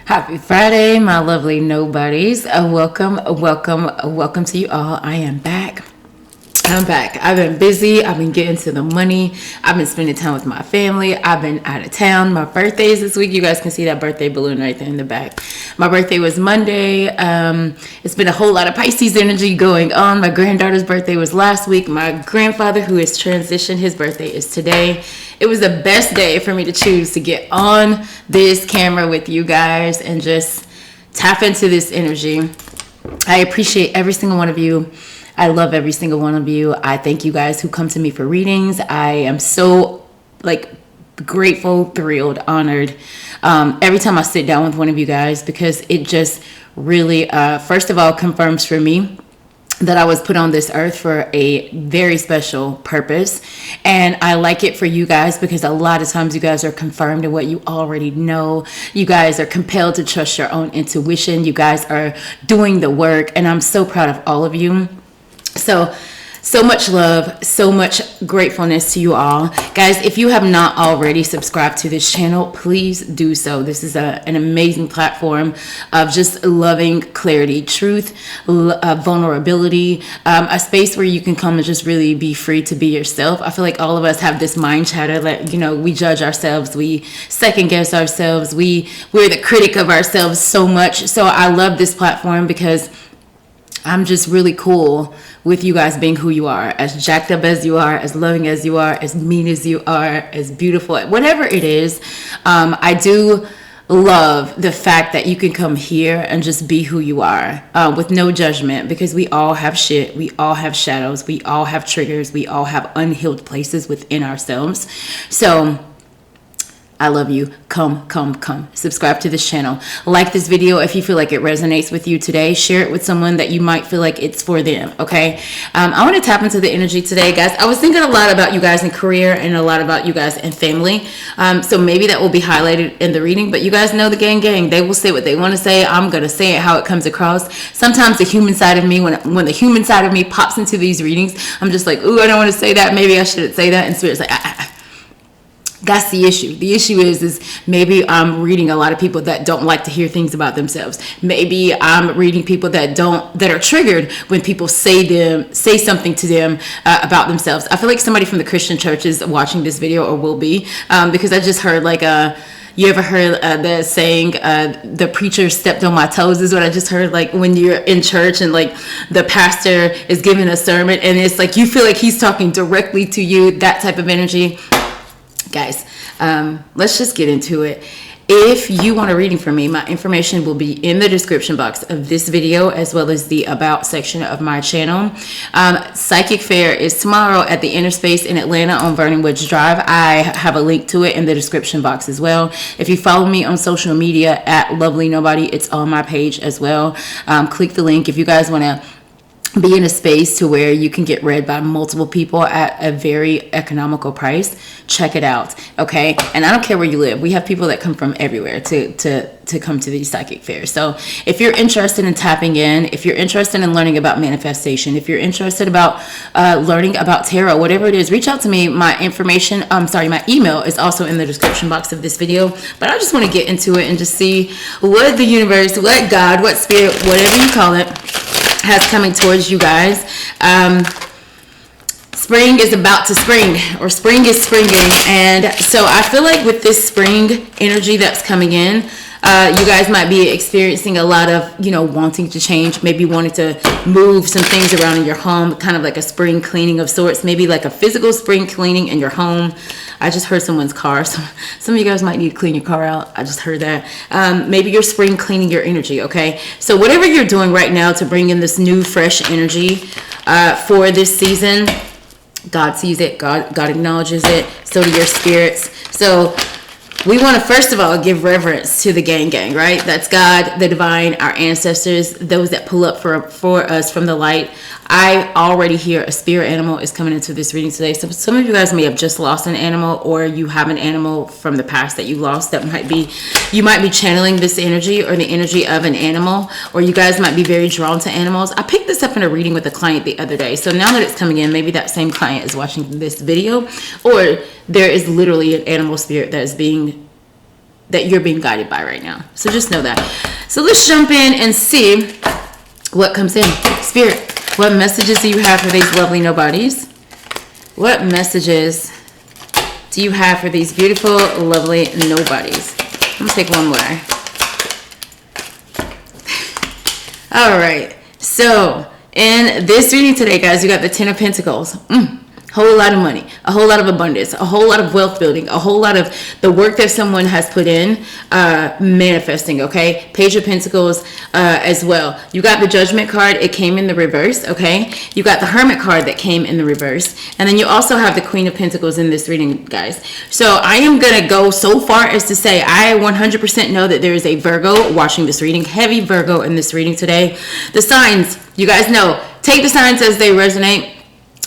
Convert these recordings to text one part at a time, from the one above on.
Happy Friday, my lovely nobodies. Welcome to you all. I am back. I'm back. I've been busy. I've been getting to the money. I've been spending time with my family. I've been out of town. My birthday is this week. You guys can see that birthday balloon right there in the back. My birthday was Monday. It's been a whole lot of Pisces energy going on. My granddaughter's birthday was last week. My grandfather, who has transitioned, his birthday is today. It was the best day for me to choose to get on this camera with you guys and just tap into this energy. I appreciate every single one of you. I love every single one of you. I thank you guys who come to me for readings. I am so grateful, thrilled, honored every time I sit down with one of you guys, because it just really, first of all, confirms for me that I was put on this earth for a very special purpose. And I like it for you guys because a lot of times you guys are confirmed in what you already know. You guys are compelled to trust your own intuition. You guys are doing the work, and I'm so proud of all of you. So much love, so much gratefulness to you all. Guys, if you have not already subscribed to this channel, please do so. This is an amazing platform of just loving clarity, truth, vulnerability, a space where you can come and just really be free to be yourself. I feel like all of us have this mind chatter that, we judge ourselves, we second guess ourselves, we're the critic of ourselves so much. So I love this platform because I'm just really cool with you guys being who you are, as jacked up as you are, as loving as you are, as mean as you are, as beautiful, whatever it is. I do love the fact that you can come here and just be who you are with no judgment, because we all have shit, we all have shadows, we all have triggers, we all have unhealed places within ourselves. So I love you. Come. Subscribe to this channel. Like this video if you feel like it resonates with you today. Share it with someone that you might feel like it's for them, okay? I want to tap into the energy today, guys. I was thinking a lot about you guys in career and a lot about you guys in family. So maybe that will be highlighted in the reading, but you guys know the gang. They will say what they want to say. I'm going to say it how it comes across. Sometimes the human side of me, when the human side of me pops into these readings, I'm just like, ooh, I don't want to say that. Maybe I shouldn't say that. And Spirit's like, That's the issue. The issue is maybe I'm reading a lot of people that don't like to hear things about themselves. Maybe I'm reading people that are triggered when people say something to them about themselves. I feel like somebody from the Christian church is watching this video, or will be, because I just heard you ever heard the saying, the preacher stepped on my toes, is what I just heard. Like when you're in church and the pastor is giving a sermon and it's like you feel like he's talking directly to you, that type of energy. Guys, let's just get into it. If you want a reading from me, my information will be in the description box of this video, as well as the about section of my channel. Psychic Fair is tomorrow at the Inner Space in Atlanta on Vernon Drive. I have a link to it in the description box as well. If you follow me on social media at lovelyknowbody, it's on my page as well. Click the link if you guys want to be in a space to where you can get read by multiple people at a very economical price. Check it out, okay? And I don't care where you live. We have people that come from everywhere to come to these psychic fairs. So if you're interested in tapping in, if you're interested in learning about manifestation, if you're interested about learning about tarot, whatever it is, reach out to me. My email is also in the description box of this video. But I just want to get into it and just see what the universe, what God, what spirit, whatever you call it, has coming towards you guys. Spring is about to spring, or spring is springing, and so I feel like with this spring energy that's coming in, you guys might be experiencing a lot of, wanting to change, maybe wanting to move some things around in your home, kind of like a spring cleaning of sorts, maybe like a physical spring cleaning in your home. I just heard someone's car. So some of you guys might need to clean your car out. I just heard that. Maybe you're spring cleaning your energy, okay? So whatever you're doing right now to bring in this new, fresh energy for this season, God sees it. God acknowledges it. So do your spirits. So we want to first of all give reverence to the gang, right? That's God, the divine, our ancestors, those that pull up for us from the light. I already hear a spirit animal is coming into this reading today. So some of you guys may have just lost an animal, or you have an animal from the past that you lost. You might be channeling this energy or the energy of an animal, or you guys might be very drawn to animals. I picked this up in a reading with a client the other day. So now that it's coming in, maybe that same client is watching this video, or there is literally an animal spirit that is being that you're being guided by right now. So just know that. So let's jump in and see what comes in. Spirit, what messages do you have for these lovely nobodies? What messages do you have for these beautiful, lovely nobodies? I'm gonna take one more. All right. So in this reading today, guys, you got the Ten of Pentacles. Whole lot of money, a whole lot of abundance, a whole lot of wealth building, a whole lot of the work that someone has put in, manifesting, okay? Page of Pentacles as well. You got the Judgment card. It came in the reverse, okay? You got the Hermit card that came in the reverse. And then you also have the Queen of Pentacles in this reading, guys. So I am going to go so far as to say I 100% know that there is a Virgo watching this reading, heavy Virgo in this reading today. The signs, you guys know, take the signs as they resonate.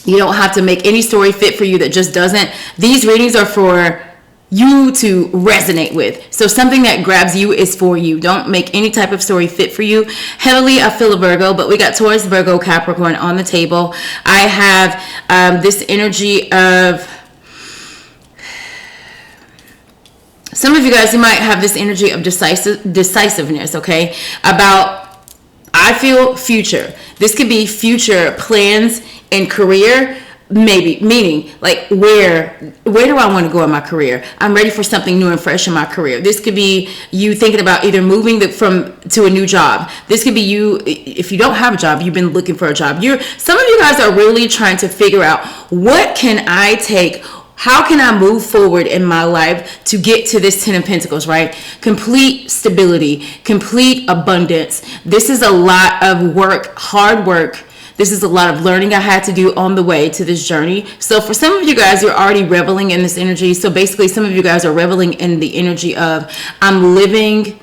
You don't have to make any story fit for you that just doesn't. These readings are for you to resonate with. So something that grabs you is for you. Don't make any type of story fit for you. Heavily, I feel a Virgo, but we got Taurus, Virgo, Capricorn on the table. I have this energy of... Some of you guys, you might have this energy of decisiveness, okay? About, I feel future. This could be future plans in career, maybe, meaning like where do I want to go in my career? I'm ready for something new and fresh in my career. This could be you thinking about either moving to a new job. This could be you, if you don't have a job, you've been looking for a job. Some of you guys are really trying to figure out, what can I take? How can I move forward in my life to get to this Ten of Pentacles, right? Complete stability, complete abundance. This is a lot of work, hard work. This is a lot of learning I had to do on the way to this journey. So for some of you guys, you're already reveling in this energy. So basically, some of you guys are reveling in the energy of, I'm living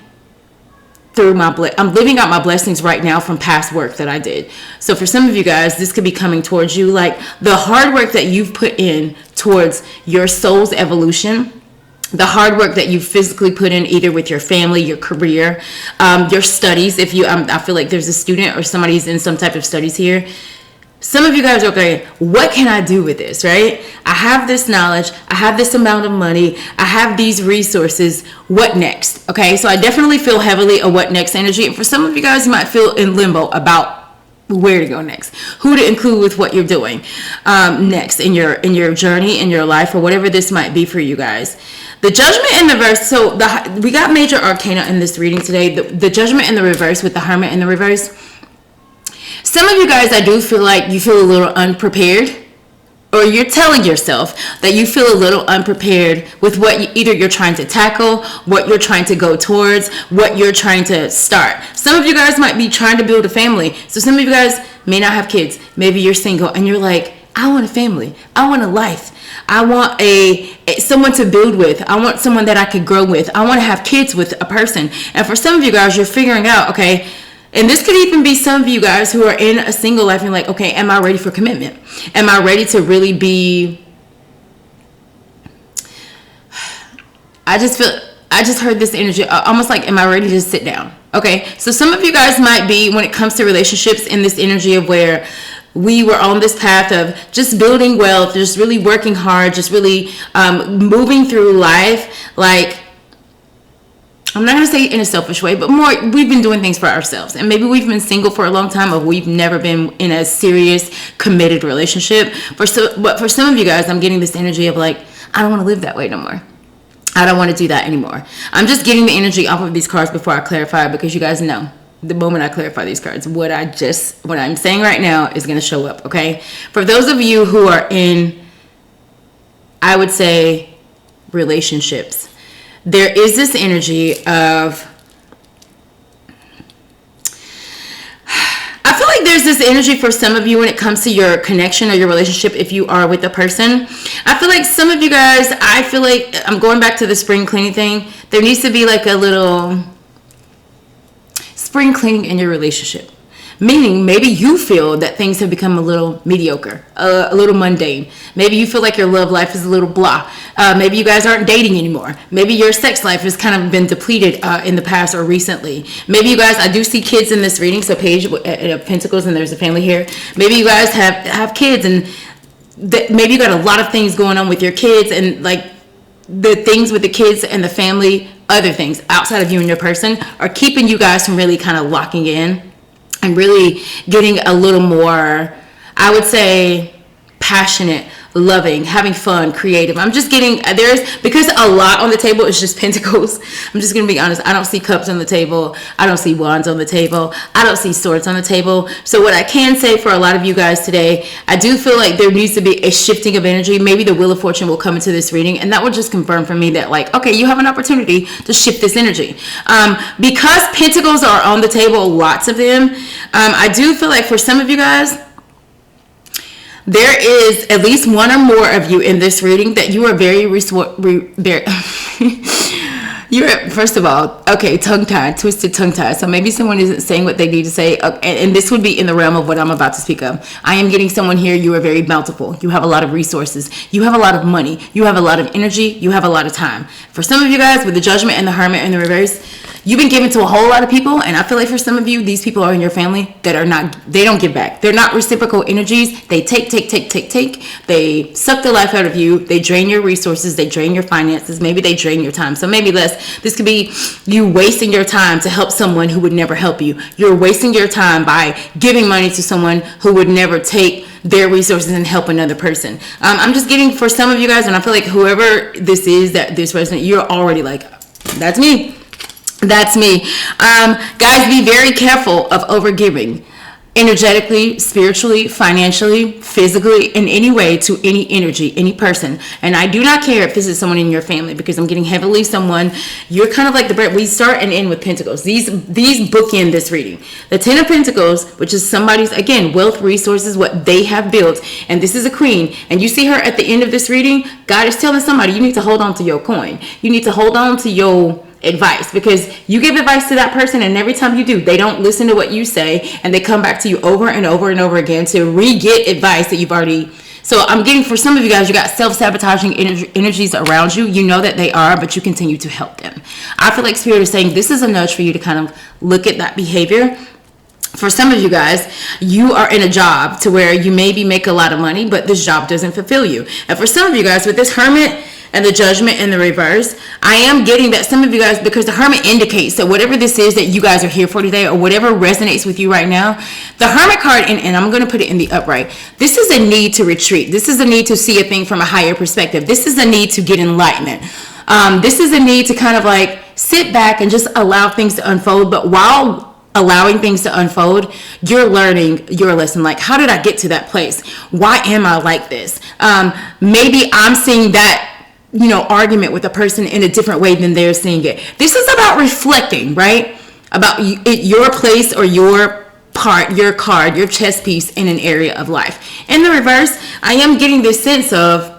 out my blessings right now from past work that I did. So for some of you guys, this could be coming towards you, like the hard work that you've put in towards your soul's evolution. The hard work that you physically put in, either with your family, your career, your studies. If you, I feel like there's a student or somebody's in some type of studies here. Some of you guys are, okay, what can I do with this, right? I have this knowledge. I have this amount of money. I have these resources. What next? Okay, so I definitely feel heavily a what next energy. And for some of you guys, you might feel in limbo about where to go next, who to include with what you're doing next in your journey, in your life, or whatever this might be for you guys. The Judgment in the reverse. So we got major arcana in this reading today. The Judgment in the reverse with the Hermit in the reverse. Some of you guys, I do feel like you feel a little unprepared, or you're telling yourself that you feel a little unprepared with what either you're trying to tackle, what you're trying to go towards, what you're trying to start. Some of you guys might be trying to build a family. So some of you guys may not have kids. Maybe you're single and you're like, I want a family. I want a life. I want someone to build with. I want someone that I could grow with. I want to have kids with a person. And for some of you guys, you're figuring out, okay, and this could even be some of you guys who are in a single life and like, okay, am I ready for commitment? Am I ready to really be... I just heard this energy, almost like, am I ready to sit down? Okay, so some of you guys might be, when it comes to relationships, in this energy of where we were on this path of just building wealth, just really working hard, just really moving through life, like, I'm not going to say in a selfish way, but more, we've been doing things for ourselves. And maybe we've been single for a long time, or we've never been in a serious, committed relationship. But for some of you guys, I'm getting this energy of like, I don't want to live that way no more. I don't want to do that anymore. I'm just getting the energy off of these cards before I clarify, because you guys know, the moment I clarify these cards, what I'm saying right now is going to show up, okay? For those of you who are in, I would say, relationships, there is this energy of, I feel like there's this energy for some of you when it comes to your connection or your relationship, if you are with a person. I feel like some of you guys, I feel like, I'm going back to the spring cleaning thing, there needs to be like a little spring cleaning in your relationship. Meaning, maybe you feel that things have become a little mediocre, a little mundane. Maybe you feel like your love life is a little blah. Maybe you guys aren't dating anymore. Maybe your sex life has kind of been depleted in the past or recently. Maybe you guys, I do see kids in this reading, so Page of Pentacles, and there's a family here. Maybe you guys have kids, and maybe you got a lot of things going on with your kids, and like the things with the kids and the family other things outside of you and your person are keeping you guys from really kind of locking in and really getting a little more, I would say, passionate, loving, having fun, creative. I'm just getting, because a lot on the table is just pentacles. I'm just going to be honest. I don't see cups on the table. I don't see wands on the table. I don't see swords on the table. So what I can say for a lot of you guys today, I do feel like there needs to be a shifting of energy. Maybe the Wheel of Fortune will come into this reading, and that will just confirm for me that, like, okay, you have an opportunity to shift this energy. Because pentacles are on the table, lots of them, I do feel like for some of you guys, there is at least one or more of you in this reading that you are you're, first of all, okay, tongue-tied, twisted tongue-tied. So maybe someone isn't saying what they need to say. And this would be in the realm of what I'm about to speak of. I am getting someone here, you are very bountiful. You have a lot of resources. You have a lot of money. You have a lot of energy. You have a lot of time. For some of you guys, with the Judgment and the Hermit and the reverse, you've been given to a whole lot of people, and I feel like for some of you, these people are in your family that are not, they don't give back. They're not reciprocal energies. They take. They suck the life out of you. They drain your resources. They drain your finances. Maybe they drain your time. So maybe this could be you wasting your time to help someone who would never help you. You're wasting your time by giving money to someone who would never take their resources and help another person. I'm just getting, for some of you guys, and I feel like whoever this is, that this person, you're already like, that's me. That's me. Guys, be very careful of overgiving energetically, spiritually, financially, physically, in any way to any energy, any person. And I do not care if this is someone in your family, because I'm getting heavily someone, you're kind of like the bread. We start and end with pentacles. These bookend this reading. The Ten of Pentacles, which is somebody's, again, wealth, resources, what they have built. And this is a queen. And you see her at the end of this reading. God is telling somebody, you need to hold on to your coin. You need to hold on to your advice, because you give advice to that person, and every time you do, they don't listen to what you say, and they come back to you over and over and over again to re-get advice that you've already. So I'm getting, for some of you guys, you got self-sabotaging energies around you. You know that they are, but you continue to help them. I feel like Spirit is saying this is a nudge for you to kind of look at that behavior. For some of you guys, you are in a job to where you maybe make a lot of money, but this job doesn't fulfill you. And for some of you guys, with this Hermit and the Judgment in the reverse, I am getting that some of you guys, because the Hermit indicates that whatever this is that you guys are here for today, or whatever resonates with you right now, the Hermit card, and I'm going to put it in the upright, this is a need to retreat. This is a need to see a thing from a higher perspective. This is a need to get enlightenment. This is a need to kind of like sit back and just allow things to unfold. But while allowing things to unfold, you're learning your lesson. Like, how did I get to that place? Why am I like this? Maybe I'm seeing that, argument with a person in a different way than they're seeing it. This is about reflecting, right? About your place or your part, your card, your chess piece in an area of life. In the reverse, I am getting this sense of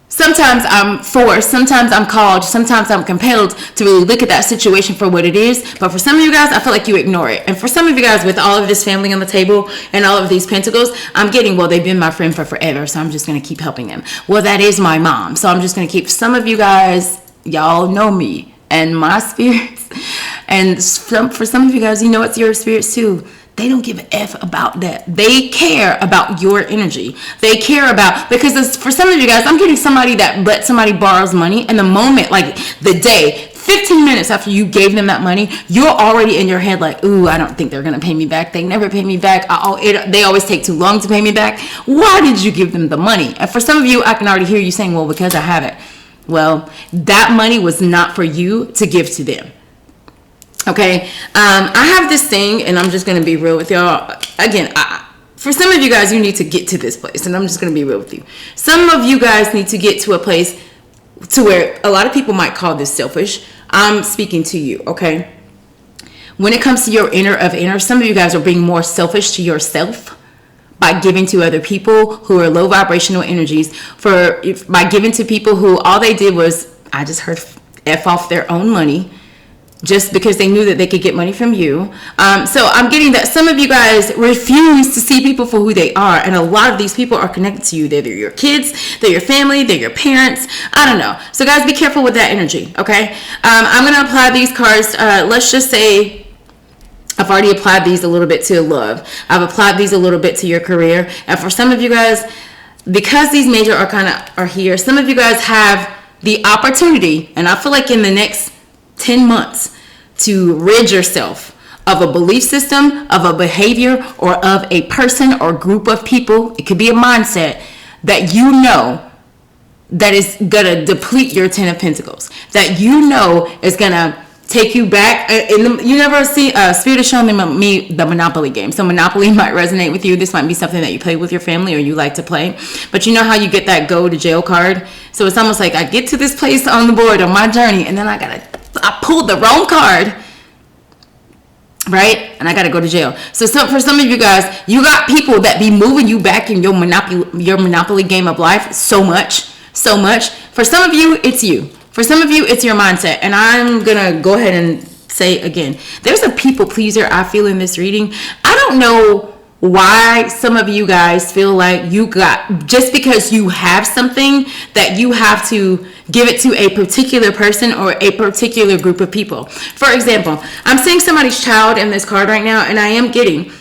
sometimes I'm forced, sometimes I'm called, sometimes I'm compelled to really look at that situation for what it is. But for some of you guys, I feel like you ignore it. And for some of you guys, with all of this family on the table and all of these pentacles, I'm getting, well, they've been my friend for forever, so I'm just going to keep helping them. Well, that is my mom, so I'm just going to keep. Some of you guys, y'all know me and my spirits. And for some of you guys, it's your spirits too. They don't give a F about that. They care about your energy. They care about, because for some of you guys, I'm getting somebody that let somebody borrows money, and the moment, like the day, 15 minutes after you gave them that money, you're already in your head like, ooh, I don't think they're going to pay me back. They never pay me back. They always take too long to pay me back. Why did you give them the money? And for some of you, I can already hear you saying, well, because I have it. Well, that money was not for you to give to them. Okay, I have this thing, and I'm just going to be real with y'all. Again, for some of you guys, you need to get to this place, and I'm just going to be real with you. Some of you guys need to get to a place to where a lot of people might call this selfish. I'm speaking to you, okay? When it comes to your inner of inner, some of you guys are being more selfish to yourself by giving to other people who are low vibrational energies, by giving to people who all they did was, I just heard, F off their own money, just because they knew that they could get money from you. So I'm getting that some of you guys refuse to see people for who they are. And a lot of these people are connected to you. They're your kids, they're your family, they're your parents. I don't know. So guys, be careful with that energy, okay? I'm going to apply these cards. Let's just say I've already applied these a little bit to love. I've applied these a little bit to your career. And for some of you guys, because these major arcana are here, some of you guys have the opportunity, and I feel like in the next 10 months, to rid yourself of a belief system, of a behavior, or of a person or group of people. It could be a mindset that you know that is going to deplete your 10 of Pentacles, that you know is going to take you back. You never see Spirit is showing me the Monopoly game. So Monopoly might resonate with you. This might be something that you play with your family or you like to play. But you know how you get that go to jail card? So it's almost like I get to this place on the board on my journey, and then I pulled the wrong card, right? And I gotta go to jail. So for some of you guys, you got people that be moving you back in your Monopoly game of life so much. For some of you, it's you. For some of you, it's your mindset. And I'm gonna go ahead and say again, there's a people pleaser I feel in this reading. I don't know why some of you guys feel like just because you have something that you have to give it to a particular person or a particular group of people. For example, I'm seeing somebody's child in this card right now, and I am getting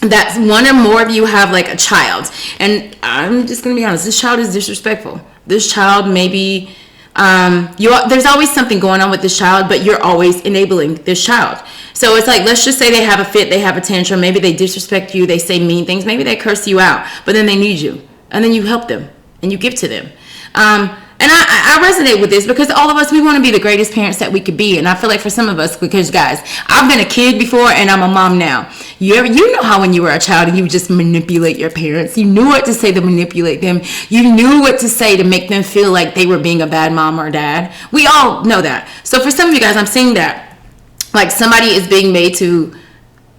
that one or more of you have like a child. And I'm just going to be honest, this child is disrespectful. This child maybe, there's always something going on with this child, but you're always enabling this child. So it's like, let's just say they have a fit, they have a tantrum, maybe they disrespect you, they say mean things, maybe they curse you out, but then they need you. And then you help them and you give to them. And I resonate with this because all of us, we want to be the greatest parents that we could be. And I feel like for some of us, because guys, I've been a kid before and I'm a mom now. You know how when you were a child and you would just manipulate your parents. You knew what to say to manipulate them. You knew what to say to make them feel like they were being a bad mom or dad. We all know that. So for some of you guys, I'm seeing that. Like somebody is being made to,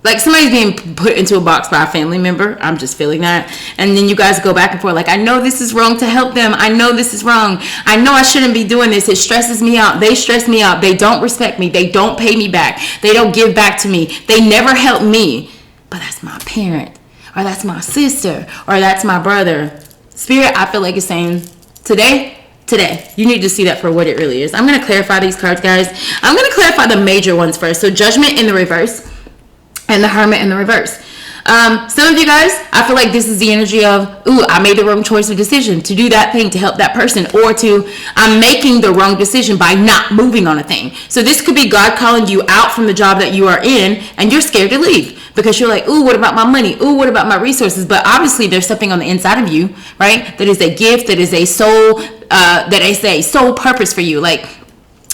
like somebody's being put into a box by a family member. I'm just feeling that. And then you guys go back and forth like, I know this is wrong to help them. I know this is wrong. I know I shouldn't be doing this. It stresses me out. They stress me out. They don't respect me. They don't pay me back. They don't give back to me. They never help me. But that's my parent, or that's my sister, or that's my brother. Spirit, I feel like it's saying today, you need to see that for what it really is. I'm going to clarify these cards, guys. I'm going to clarify the major ones first. So Judgment in the reverse and the Hermit in the reverse. Some of you guys, I feel like this is the energy of, ooh, I made the wrong choice or decision to do that thing to help that person, or I'm making the wrong decision by not moving on a thing. So this could be God calling you out from the job that you are in and you're scared to leave because you're like, ooh, what about my money? Ooh, what about my resources? But obviously there's something on the inside of you, right? That is a gift, that is a soul, that is a soul purpose for you. Like,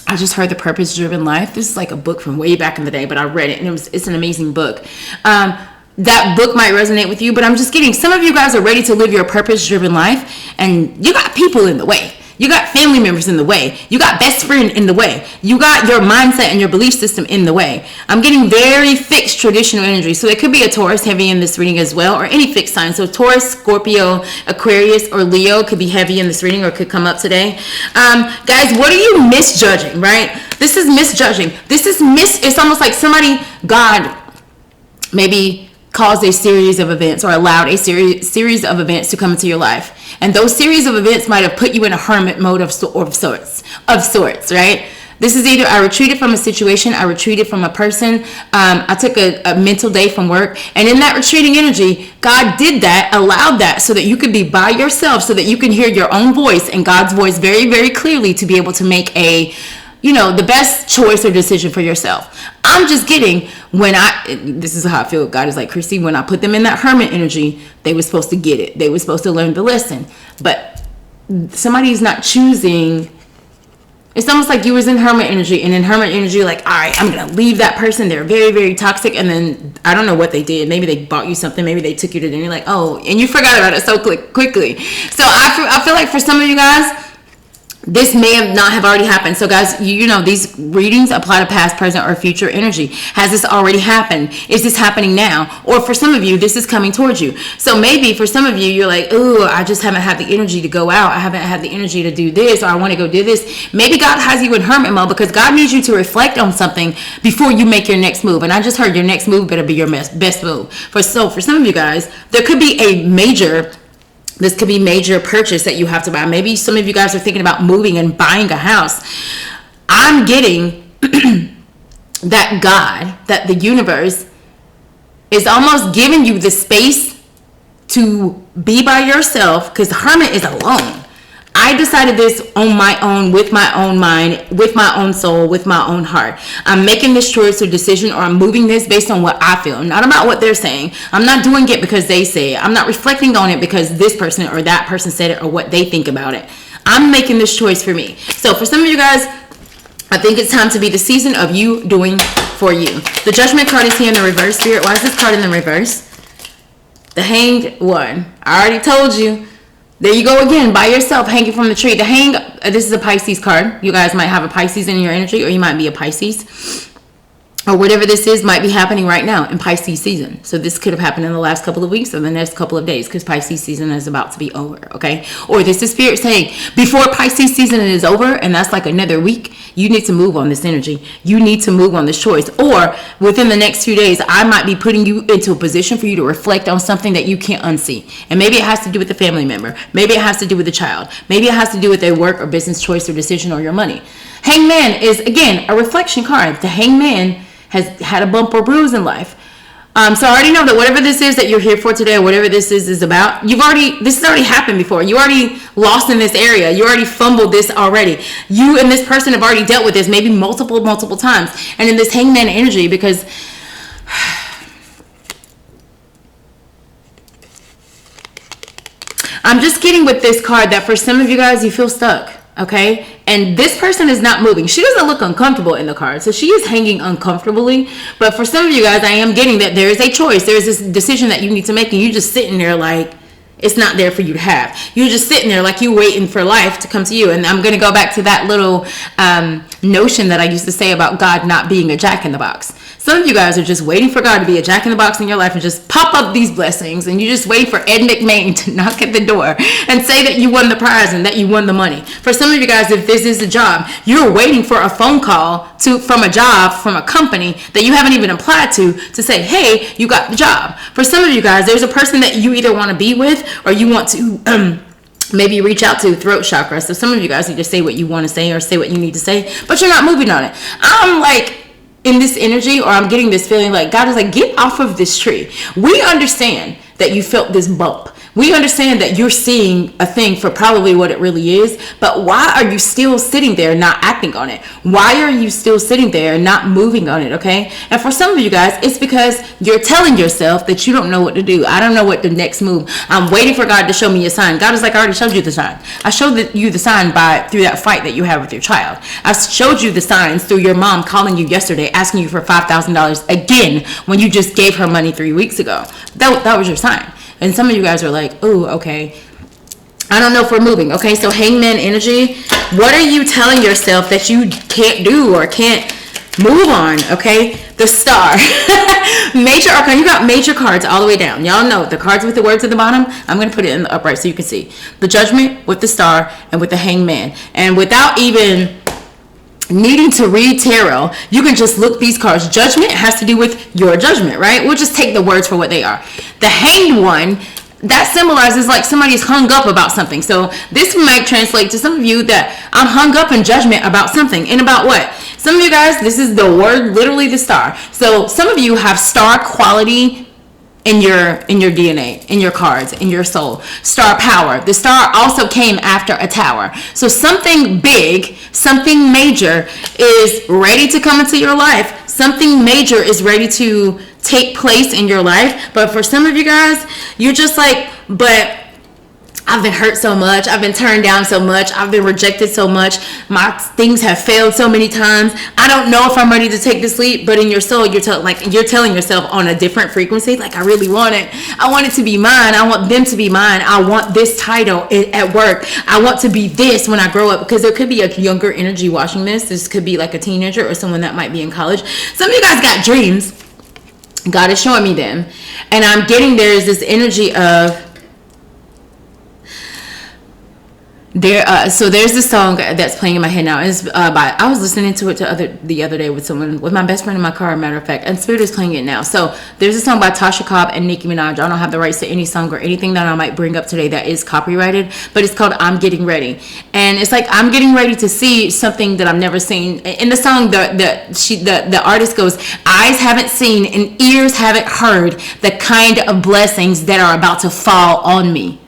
I just heard The Purpose Driven Life. This is like a book from way back in the day, but I read it and it's an amazing book. That book might resonate with you, but I'm just kidding. Some of you guys are ready to live your purpose-driven life, and you got people in the way. You got family members in the way. You got best friend in the way. You got your mindset and your belief system in the way. I'm getting very fixed traditional energy. So it could be a Taurus heavy in this reading as well, or any fixed sign. So Taurus, Scorpio, Aquarius, or Leo could be heavy in this reading or could come up today. Guys, what are you misjudging, right? This is misjudging. It's almost like God maybe caused a series of events or allowed a series of events to come into your life. And those series of events might have put you in a hermit mode of sorts, right? This is either I retreated from a situation, I retreated from a person, I took a mental day from work, and in that retreating energy, God did that, allowed that so that you could be by yourself, so that you can hear your own voice and God's voice very, very clearly to be able to make the best choice or decision for yourself. I'm just getting this is how I feel. God is like, Christy, when I put them in that hermit energy, they were supposed to get it. They were supposed to learn the lesson. But somebody's not choosing. It's almost like you was in hermit energy, and in hermit energy, like, all right, I'm going to leave that person. They're very, very toxic. And then I don't know what they did. Maybe they bought you something. Maybe they took you to dinner. You're like, oh, and you forgot about it so quickly. So I feel like for some of you guys, this may not have already happened. So guys, you know, these readings apply to past, present, or future energy. Has this already happened? Is this happening now? Or for some of you, this is coming towards you. So maybe for some of you, you're like, ooh, I just haven't had the energy to go out. I haven't had the energy to do this, or I want to go do this. Maybe God has you in hermit mode because God needs you to reflect on something before you make your next move. And I just heard your next move better be your best move. So for some of you guys, there could be this could be major purchase that you have to buy. Maybe some of you guys are thinking about moving and buying a house. I'm getting that God, that the universe is almost giving you the space to be by yourself, because the hermit is alone. I decided this on my own, with my own mind, with my own soul, with my own heart. I'm making this choice or decision, or I'm moving this based on what I feel, not about what they're saying. I'm not doing it because they say it. I'm not reflecting on it because this person or that person said it or what they think about it. I'm making this choice for me. So for some of you guys, I think it's time to be the season of you doing for you. The Judgment card is here in the reverse. Spirit, why is this card in the reverse? The Hanged one. I already told you. There you go again, by yourself, hanging from the tree. The Hang, this is a Pisces card. You guys might have a Pisces in your energy, or you might be a Pisces. Or whatever this is might be happening right now in Pisces season. So this could have happened in the last couple of weeks or the next couple of days, because Pisces season is about to be over, okay? Or this is Spirit saying, before Pisces season is over, and that's like another week, you need to move on this energy. You need to move on this choice. Or within the next few days, I might be putting you into a position for you to reflect on something that you can't unsee. And maybe it has to do with the family member. Maybe it has to do with the child. Maybe it has to do with their work or business choice or decision or your money. Hangman is, again, a reflection card. The Hangman has had a bump or bruise in life. So I already know that whatever this is that you're here for today, or whatever this is about, this has already happened before. You already lost in this area. You already fumbled this already. You and this person have already dealt with this maybe multiple times. And in this Hangman energy, because I'm just getting with this card that for some of you guys, you feel stuck. Okay, and this person is not moving. She doesn't look uncomfortable in the card, so she is hanging uncomfortably. But for some of you guys, I am getting that there is a choice. There is this decision that you need to make, and you're just sitting there like it's not there for you to have. You're just sitting there like you're waiting for life to come to you. And I'm going to go back to that little notion that I used to say about God not being a jack in the box. Some of you guys are just waiting for God to be a jack in the box in your life and just pop up these blessings, and you just wait for Ed McMahon to knock at the door and say that you won the prize and that you won the money. For some of you guys, if this is a job, you're waiting for a phone call from a job, from a company that you haven't even applied to say, hey, you got the job. For some of you guys, there's a person that you either want to be with or you want to maybe reach out to, throat chakra. So some of you guys need to say what you want to say or say what you need to say, but you're not moving on it. I'm like, in this energy, or I'm getting this feeling like God is like, get off of this tree. We understand that you felt this bump. We understand that you're seeing a thing for probably what it really is, but why are you still sitting there not acting on it? Why are you still sitting there not moving on it, okay? And for some of you guys, it's because you're telling yourself that you don't know what to do. I don't know what the next move. I'm waiting for God to show me a sign. God is like, I already showed you the sign. I showed you the sign through that fight that you have with your child. I showed you the signs through your mom calling you yesterday, asking you for $5,000 again when you just gave her money 3 weeks ago. That was your sign. And some of you guys are like, oh, okay, I don't know if we're moving. Okay, so Hangman energy, what are you telling yourself that you can't do or can't move on? Okay, the Star. Major arcana. You got major cards all the way down. Y'all know the cards with the words at the bottom. I'm going to put it in the upright so you can see. The Judgment with the Star and with the Hangman. And without even needing to read tarot, you can just look these cards. Judgment has to do with your judgment, right? We'll just take the words for what they are. The Hanged one, that symbolizes like somebody's hung up about something. So this might translate to some of you that I'm hung up in judgment about something. And about what? Some of you guys, this is the word, literally the star. So some of you have star quality in your DNA, in your cards, in your soul. Star power. The star also came after a tower. So something big, something major is ready to come into your life. Something major is ready to take place in your life. But for some of you guys, you're just like, but I've been hurt so much. I've been turned down so much. I've been rejected so much. My things have failed so many times. I don't know if I'm ready to take this leap. But in your soul, you're telling yourself on a different frequency, like, I really want it. I want it to be mine. I want them to be mine. I want this title at work. I want to be this when I grow up. Because there could be a younger energy watching this. This could be like a teenager or someone that might be in college. Some of you guys got dreams. God is showing me them. And I'm getting there is this energy of, so there's this song that's playing in my head now. It's I was listening to it the other day with my best friend in my car, matter of fact, and Spirit is playing it now. So there's a song by Tasha Cobb and Nicki Minaj. I don't have the rights to any song or anything that I might bring up today that is copyrighted, but it's called I'm Getting Ready. And it's like I'm getting ready to see something that I've never seen. In the song, the artist goes, eyes haven't seen and ears haven't heard the kind of blessings that are about to fall on me.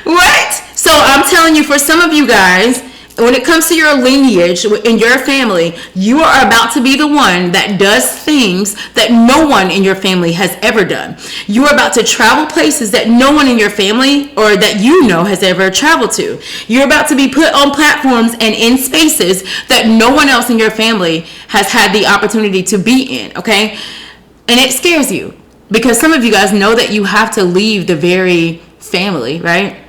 What? So I'm telling you, for some of you guys, when it comes to your lineage in your family, you are about to be the one that does things that no one in your family has ever done. You are about to travel places that no one in your family or that you know has ever traveled to. You're about to be put on platforms and in spaces that no one else in your family has had the opportunity to be in, okay? And it scares you because some of you guys know that you have to leave the very family, right?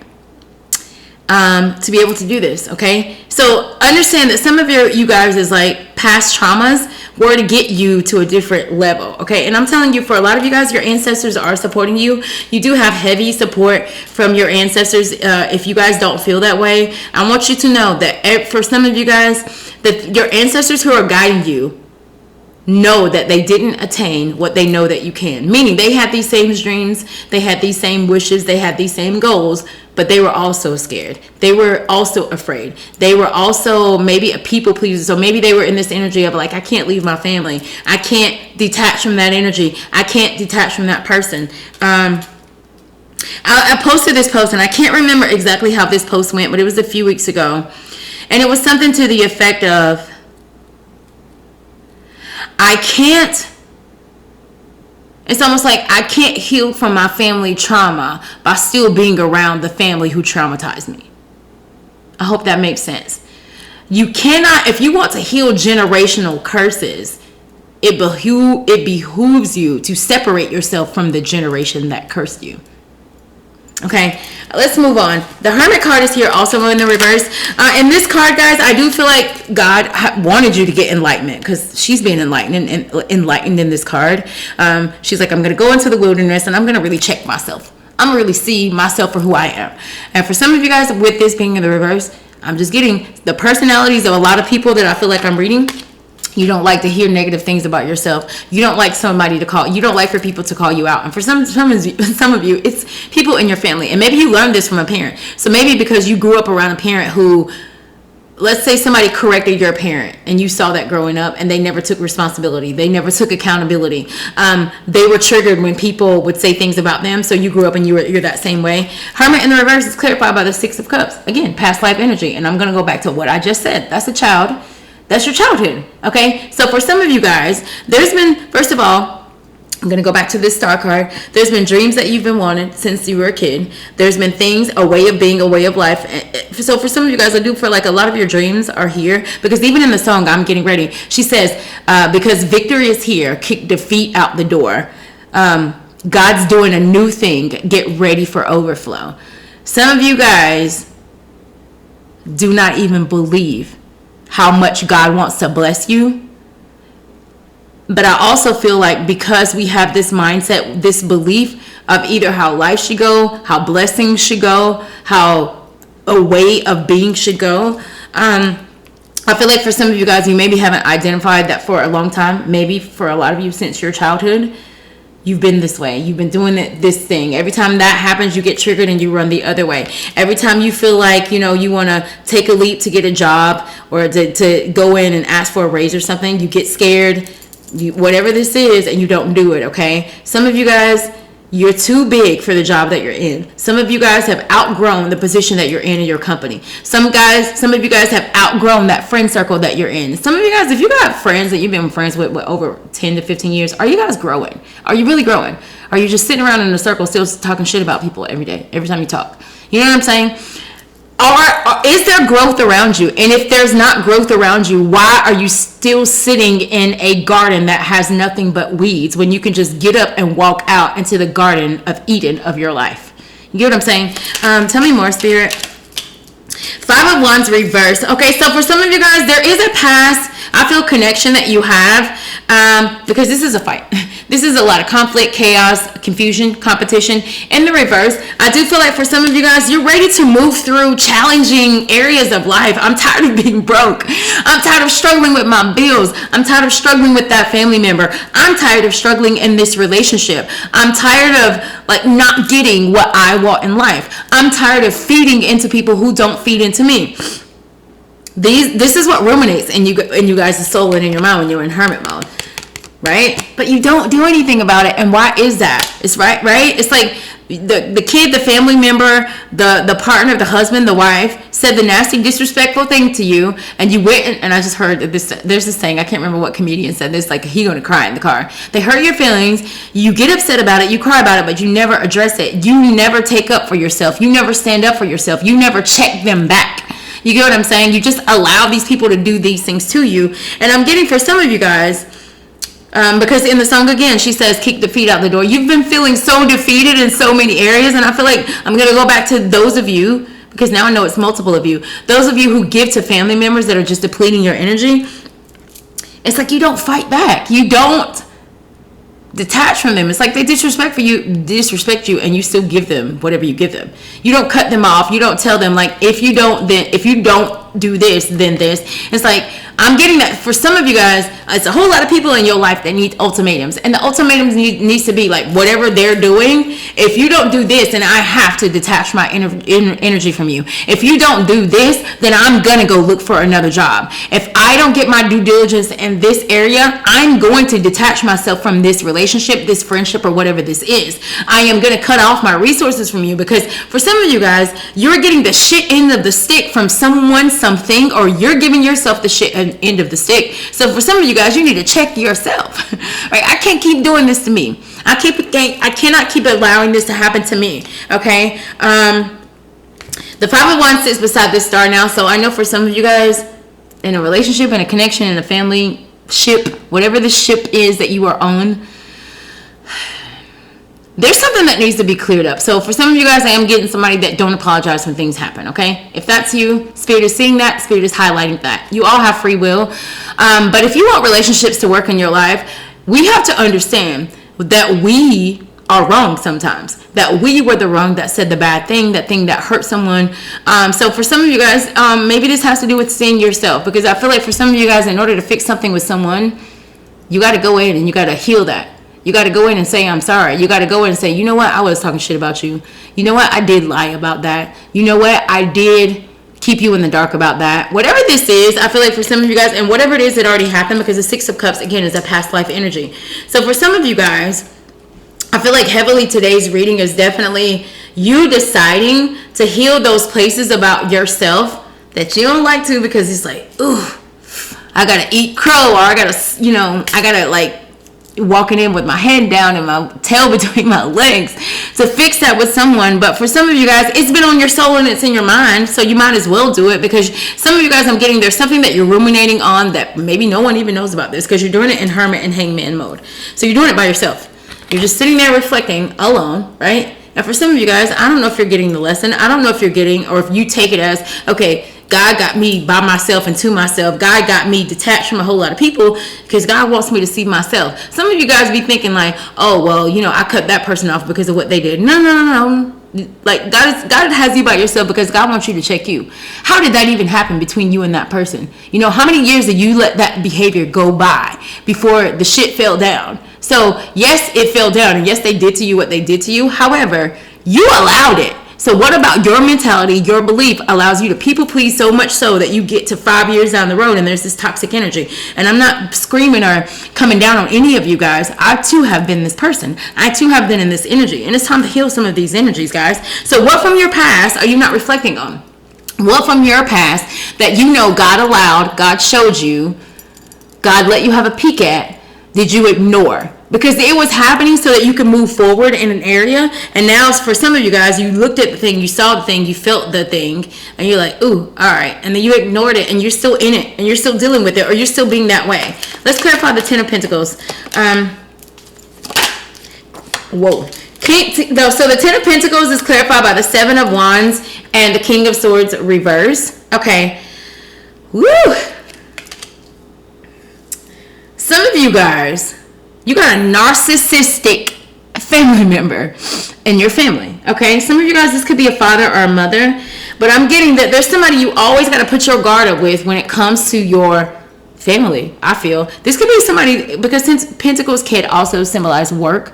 To be able to do this, okay? So understand that some of you guys is like past traumas were to get you to a different level, okay? And I'm telling you, for a lot of you guys, your ancestors are supporting you. You do have heavy support from your ancestors. If you guys don't feel that way, I want you to know that for some of you guys, that your ancestors who are guiding you know that they didn't attain what they know that you can. Meaning they had these same dreams, they had these same wishes, they had these same goals, but they were also scared. They were also afraid. They were also maybe a people pleaser. So maybe they were in this energy of like, I can't leave my family. I can't detach from that energy. I can't detach from that person. I posted this post and I can't remember exactly how this post went, but it was a few weeks ago. And it was something to the effect of, it's almost like I can't heal from my family trauma by still being around the family who traumatized me. I hope that makes sense. You cannot, if you want to heal generational curses, it behooves you to separate yourself from the generation that cursed you. Okay, let's move on. The Hermit card is here also in the reverse. In this card, guys, I do feel like God wanted you to get enlightenment because she's being enlightened in this card. She's like, I'm going to go into the wilderness and I'm going to really check myself. I'm going to really see myself for who I am. And for some of you guys, with this being in the reverse, I'm just getting the personalities of a lot of people that I feel like I'm reading. You don't like to hear negative things about yourself. You don't like somebody to call. You don't like for people to call you out. And for some of you, it's people in your family. And maybe you learned this from a parent. So maybe because you grew up around a parent who, let's say somebody corrected your parent and you saw that growing up and they never took responsibility. They never took accountability. They were triggered when people would say things about them. So you grew up and you're that same way. Hermit in the reverse is clarified by the Six of Cups. Again, past life energy. And I'm going to go back to what I just said. That's a child. That's your childhood, okay? So for some of you guys, there's been, first of all, I'm going to go back to this star card. There's been dreams that you've been wanting since you were a kid. There's been things, a way of being, a way of life. So for some of you guys, I do feel like a lot of your dreams are here. Because even in the song, I'm Getting Ready, she says, because victory is here, kick defeat out the door. God's doing a new thing. Get ready for overflow. Some of you guys do not even believe how much God wants to bless you. But I also feel like because we have this mindset, this belief of either how life should go, how blessings should go, how a way of being should go. I feel like for some of you guys, you maybe haven't identified that for a long time. Maybe for a lot of you since your childhood, you've been this way. You've been doing this thing. Every time that happens, you get triggered and you run the other way. Every time you feel like, you want to take a leap to get a job or to go in and ask for a raise or something, you get scared, whatever this is, and you don't do it, okay? Some of you guys, you're too big for the job that you're in. Some of you guys have outgrown the position that you're in your company. Some of you guys have outgrown that friend circle that you're in. Some of you guys, if you got friends that you've been friends with over 10 to 15 years, are you guys growing? Are you really growing? Are you just sitting around in a circle still talking shit about people every day, every time you talk? You know what I'm saying? Or is there growth around you? And if there's not growth around you, why are you still sitting in a garden that has nothing but weeds when you can just get up and walk out into the garden of Eden of your life? You get what I'm saying? Tell me more, Spirit. Five of Wands reverse. Okay, so for some of you guys, there is a past, I feel, connection that you have because this is a fight. This is a lot of conflict, chaos, confusion, competition. In the reverse, I do feel like for some of you guys, you're ready to move through challenging areas of life. I'm tired of being broke. I'm tired of struggling with my bills. I'm tired of struggling with that family member. I'm tired of struggling in this relationship. I'm tired of not getting what I want in life. I'm tired of feeding into people who don't feed into me. This is what ruminates in you guys' soul and in your mind when you're in hermit mode. Right? But you don't do anything about it. And why is that? It's right? It's like the kid, the family member, the partner, the husband, the wife said the nasty, disrespectful thing to you, and you went and I just heard this. There's this saying, I can't remember what comedian said this, like he gonna cry in the car. They hurt your feelings, you get upset about it, you cry about it, but you never address it. You never take up for yourself. You never stand up for yourself. You never check them back. You get what I'm saying? You just allow these people to do these things to you. And I'm getting for some of you guys, because in the song again, she says, kick defeat out the door. You've been feeling so defeated in so many areas. And I feel like I'm going to go back to those of you, because now I know it's multiple of you. Those of you who give to family members that are just depleting your energy. It's like you don't fight back. You don't detach from them. It's like they disrespect you, and you still give them whatever you give them. You don't cut them off. You don't tell them like, if you don't do this, then this. It's like, I'm getting that for some of you guys, it's a whole lot of people in your life that need ultimatums, and the ultimatums needs to be like, whatever they're doing, if you don't do this, then I have to detach my energy from you. If you don't do this, then I'm gonna go look for another job. If I don't get my due diligence in this area, I'm going to detach myself from this relationship, this friendship, or whatever this is. I am gonna cut off my resources from you, because for some of you guys, you're getting the shit end of the stick from someone, something, or you're giving yourself the shit end of the stick. So for some of you guys, you need to check yourself. Right? I can't keep doing this to me. I cannot keep allowing this to happen to me. Okay. The 501 sits beside this star now. So I know for some of you guys, in a relationship, in a connection, in a family ship, whatever the ship is that you are on, there's something that needs to be cleared up. So for some of you guys, I am getting somebody that don't apologize when things happen, okay? If that's you, Spirit is seeing that, Spirit is highlighting that. You all have free will. But if you want relationships to work in your life, we have to understand that we are wrong sometimes. That we were the wrong that said the bad thing, that thing that hurt someone. So for some of you guys, maybe this has to do with seeing yourself. Because I feel like for some of you guys, in order to fix something with someone, you got to go in and you got to heal that. You got to go in and say, I'm sorry. You got to go in and say, you know what? I was talking shit about you. You know what? I did lie about that. You know what? I did keep you in the dark about that. Whatever this is, I feel like for some of you guys, and whatever it is that already happened, because the Six of Cups, again, is a past life energy. So for some of you guys, I feel like heavily today's reading is definitely you deciding to heal those places about yourself that you don't like to, because it's like, ooh, I got to eat crow, or I got to, like, walking in with my head down and my tail between my legs to fix that with someone. But for some of you guys, it's been on your soul and it's in your mind, so you might as well do it, because some of you guys, I'm getting there's something that you're ruminating on that maybe no one even knows about this, because you're doing it in hermit and hangman mode. So you're doing it by yourself. You're just sitting there reflecting alone, right? And for some of you guys, I don't know if you're getting the lesson. I don't know if you're getting, or if you take it as, okay, God got me by myself and to myself. God got me detached from a whole lot of people because God wants me to see myself. Some of you guys be thinking like, oh, well, I cut that person off because of what they did. No. Like God has you by yourself because God wants you to check you. How did that even happen between you and that person? How many years did you let that behavior go by before the shit fell down? So yes, it fell down, and yes, they did to you what they did to you. However, you allowed it. So what about your mentality, your belief allows you to people please so much so that you get to 5 years down the road and there's this toxic energy? And I'm not screaming or coming down on any of you guys. I too have been this person. I too have been in this energy. And it's time to heal some of these energies, guys. So what from your past are you not reflecting on? What from your past that God allowed, God showed you, God let you have a peek at, did you ignore? Because it was happening so that you could move forward in an area. And now for some of you guys, you looked at the thing, you saw the thing, you felt the thing, and you're like, ooh, all right. And then you ignored it, and you're still in it, and you're still dealing with it, or you're still being that way. Let's clarify the Ten of Pentacles. So the Ten of Pentacles is clarified by the Seven of Wands and the King of Swords reverse. Okay. Woo! Some of you guys, you got a narcissistic family member in your family, okay? Some of you guys, this could be a father or a mother, but I'm getting that there's somebody you always got to put your guard up with when it comes to your family, I feel. This could be somebody, because since Pentacles can also symbolize work,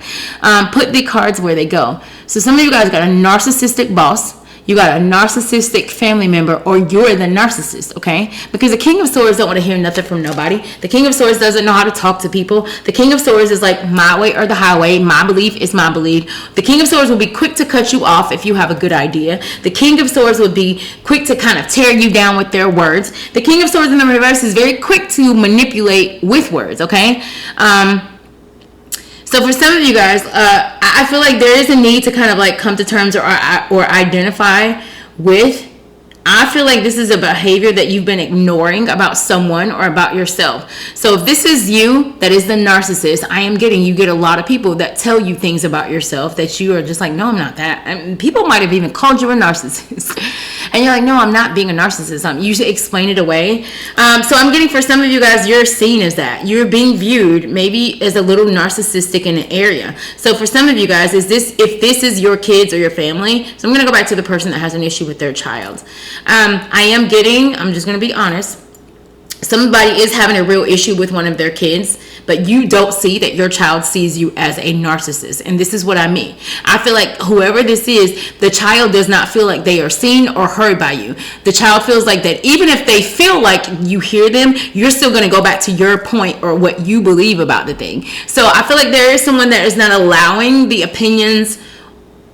put the cards where they go. So some of you guys got a narcissistic boss. you got a narcissistic family member, or you're the narcissist, okay? Because the King of Swords don't want to hear nothing from nobody. The King of Swords doesn't know how to talk to people. The King of Swords is like, my way or the highway. My belief is my belief. The King of Swords will be quick to cut you off if you have a good idea. The King of Swords would be quick to kind of tear you down with their words. The King of Swords in the reverse is very quick to manipulate with words, okay? So for some of you guys, I feel like there is a need to kind of like come to terms or identify with. I feel like this is a behavior that you've been ignoring about someone or about yourself. So if this is you, that is the narcissist, you get a lot of people that tell you things about yourself that you are just like, no, I'm not that. And people might have even called you a narcissist. And you're like, no, I'm not being a narcissist. You should explain it away. So I'm getting, for some of you guys, you're seen as that. You're being viewed maybe as a little narcissistic in an area. So for some of you guys, if this is your kids or your family, so I'm going to go back to the person that has an issue with their child. I'm just going to be honest, somebody is having a real issue with one of their kids, but you don't see that your child sees you as a narcissist. And this is what I mean. I feel like whoever this is, the child does not feel like they are seen or heard by you. The child feels like that even if they feel like you hear them, you're still going to go back to your point or what you believe about the thing. So I feel like there is someone that is not allowing the opinions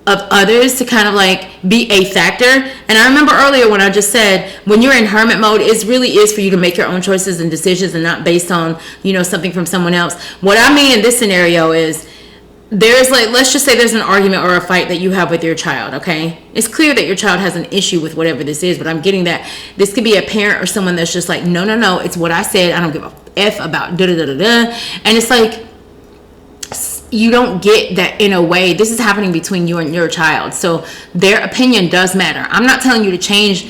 of others to kind of like be a factor. And I remember earlier when I just said, when you're in hermit mode, it really is for you to make your own choices and decisions and not based on, something from someone else. What I mean in this scenario is there's like, let's just say there's an argument or a fight that you have with your child, okay? It's clear that your child has an issue with whatever this is, but I'm getting that this could be a parent or someone that's just like, no, it's what I said. I don't give a F about da-da-da-da-da. And it's like, you don't get that in a way. This is happening between you and your child. So their opinion does matter. I'm not telling you to change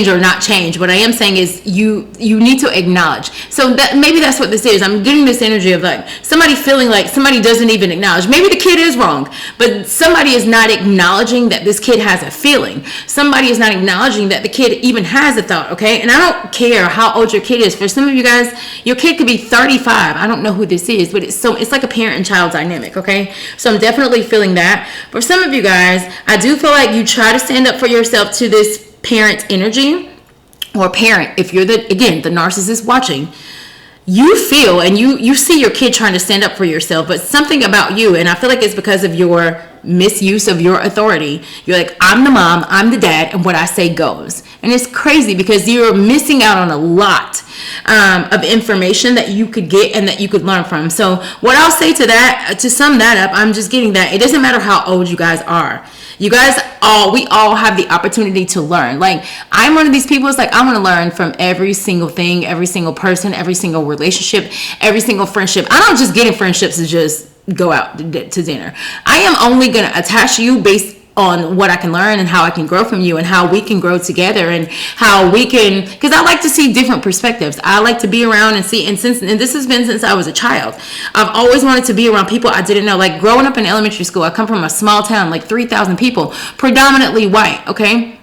or not change. What I am saying is you need to acknowledge. So that maybe that's what this is. I'm getting this energy of like somebody feeling like somebody doesn't even acknowledge. Maybe the kid is wrong, but somebody is not acknowledging that this kid has a feeling. Somebody is not acknowledging that the kid even has a thought, okay? And I don't care how old your kid is. For some of you guys, your kid could be 35. I don't know who this is, but it's like a parent and child dynamic, okay? So I'm definitely feeling that. For some of you guys, I do feel like you try to stand up for yourself to this parent energy or parent. If you're the narcissist watching, you feel and you see your kid trying to stand up for yourself, but something about you, and I feel like it's because of your misuse of your authority. You're like, I'm the mom, I'm the dad, and what I say goes. And it's crazy because you're missing out on a lot of information that you could get and that you could learn from. So what I'll say to that, to sum that up, I'm just getting that it doesn't matter how old you guys are. You guys we all have the opportunity to learn. Like, I'm one of these people, it's like, I want to learn from every single thing, every single person, every single relationship, every single friendship. I don't just get in friendships to just go out to dinner. I am only going to attach you based on what I can learn and how I can grow from you and how we can grow together and how we can, because I like to see different perspectives. I like to be around and see, and this has been since I was a child. I've always wanted to be around people I didn't know. Like growing up in elementary school, I come from a small town, like 3,000 people, predominantly white, okay?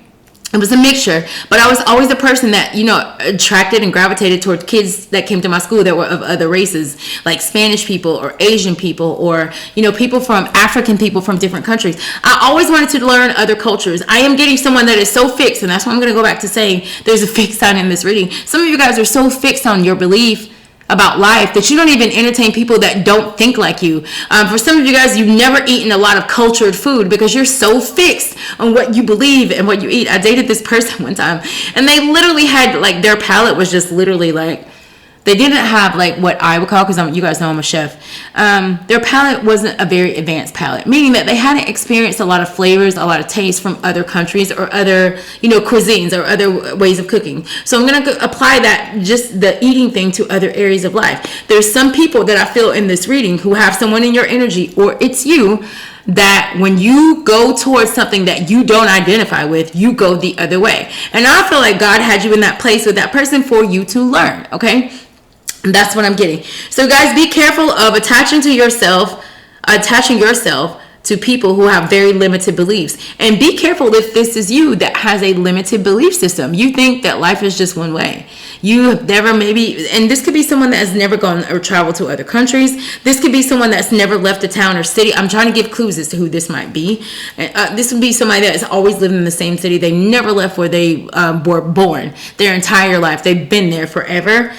It was a mixture, but I was always the person that, attracted and gravitated towards kids that came to my school that were of other races, like Spanish people or Asian people or, people from African people from different countries. I always wanted to learn other cultures. I am getting someone that is so fixed, and that's why I'm going to go back to saying there's a fixed sign in this reading. Some of you guys are so fixed on your belief about life that you don't even entertain people that don't think like you. For some of you guys, you've never eaten a lot of cultured food because you're so fixed on what you believe and what you eat. I dated this person one time, and they literally had, like, their palate was just literally like, they didn't have like what I would call, because you guys know I'm a chef, their palate wasn't a very advanced palate, meaning that they hadn't experienced a lot of flavors, a lot of taste from other countries or other, cuisines or other ways of cooking. So I'm going to apply that, just the eating thing, to other areas of life. There's some people that I feel in this reading who have someone in your energy, or it's you, that when you go towards something that you don't identify with, you go the other way. And I feel like God had you in that place with that person for you to learn, okay? That's what I'm getting. So guys, be careful of attaching yourself to people who have very limited beliefs. And be careful if this is you that has a limited belief system. You think that life is just one way. You have never maybe, and this could be someone that has never gone or traveled to other countries. This could be someone that's never left a town or city. I'm trying to give clues as to who this might be. This would be somebody that has always lived in the same city. They never left where they were born their entire life. They've been there forever.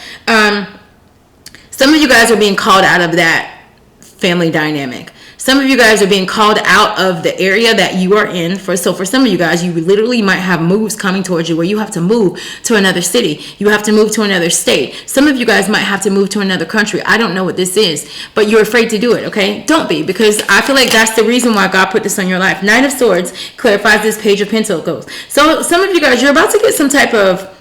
Some of you guys are being called out of that family dynamic. Some of you guys are being called out of the area that you are in. So for some of you guys, you literally might have moves coming towards you where you have to move to another city. You have to move to another state. Some of you guys might have to move to another country. I don't know what this is, but you're afraid to do it, okay? Don't be, because I feel like that's the reason why God put this on your life. Knight of Swords clarifies this Page of Pentacles. So some of you guys, you're about to get some type of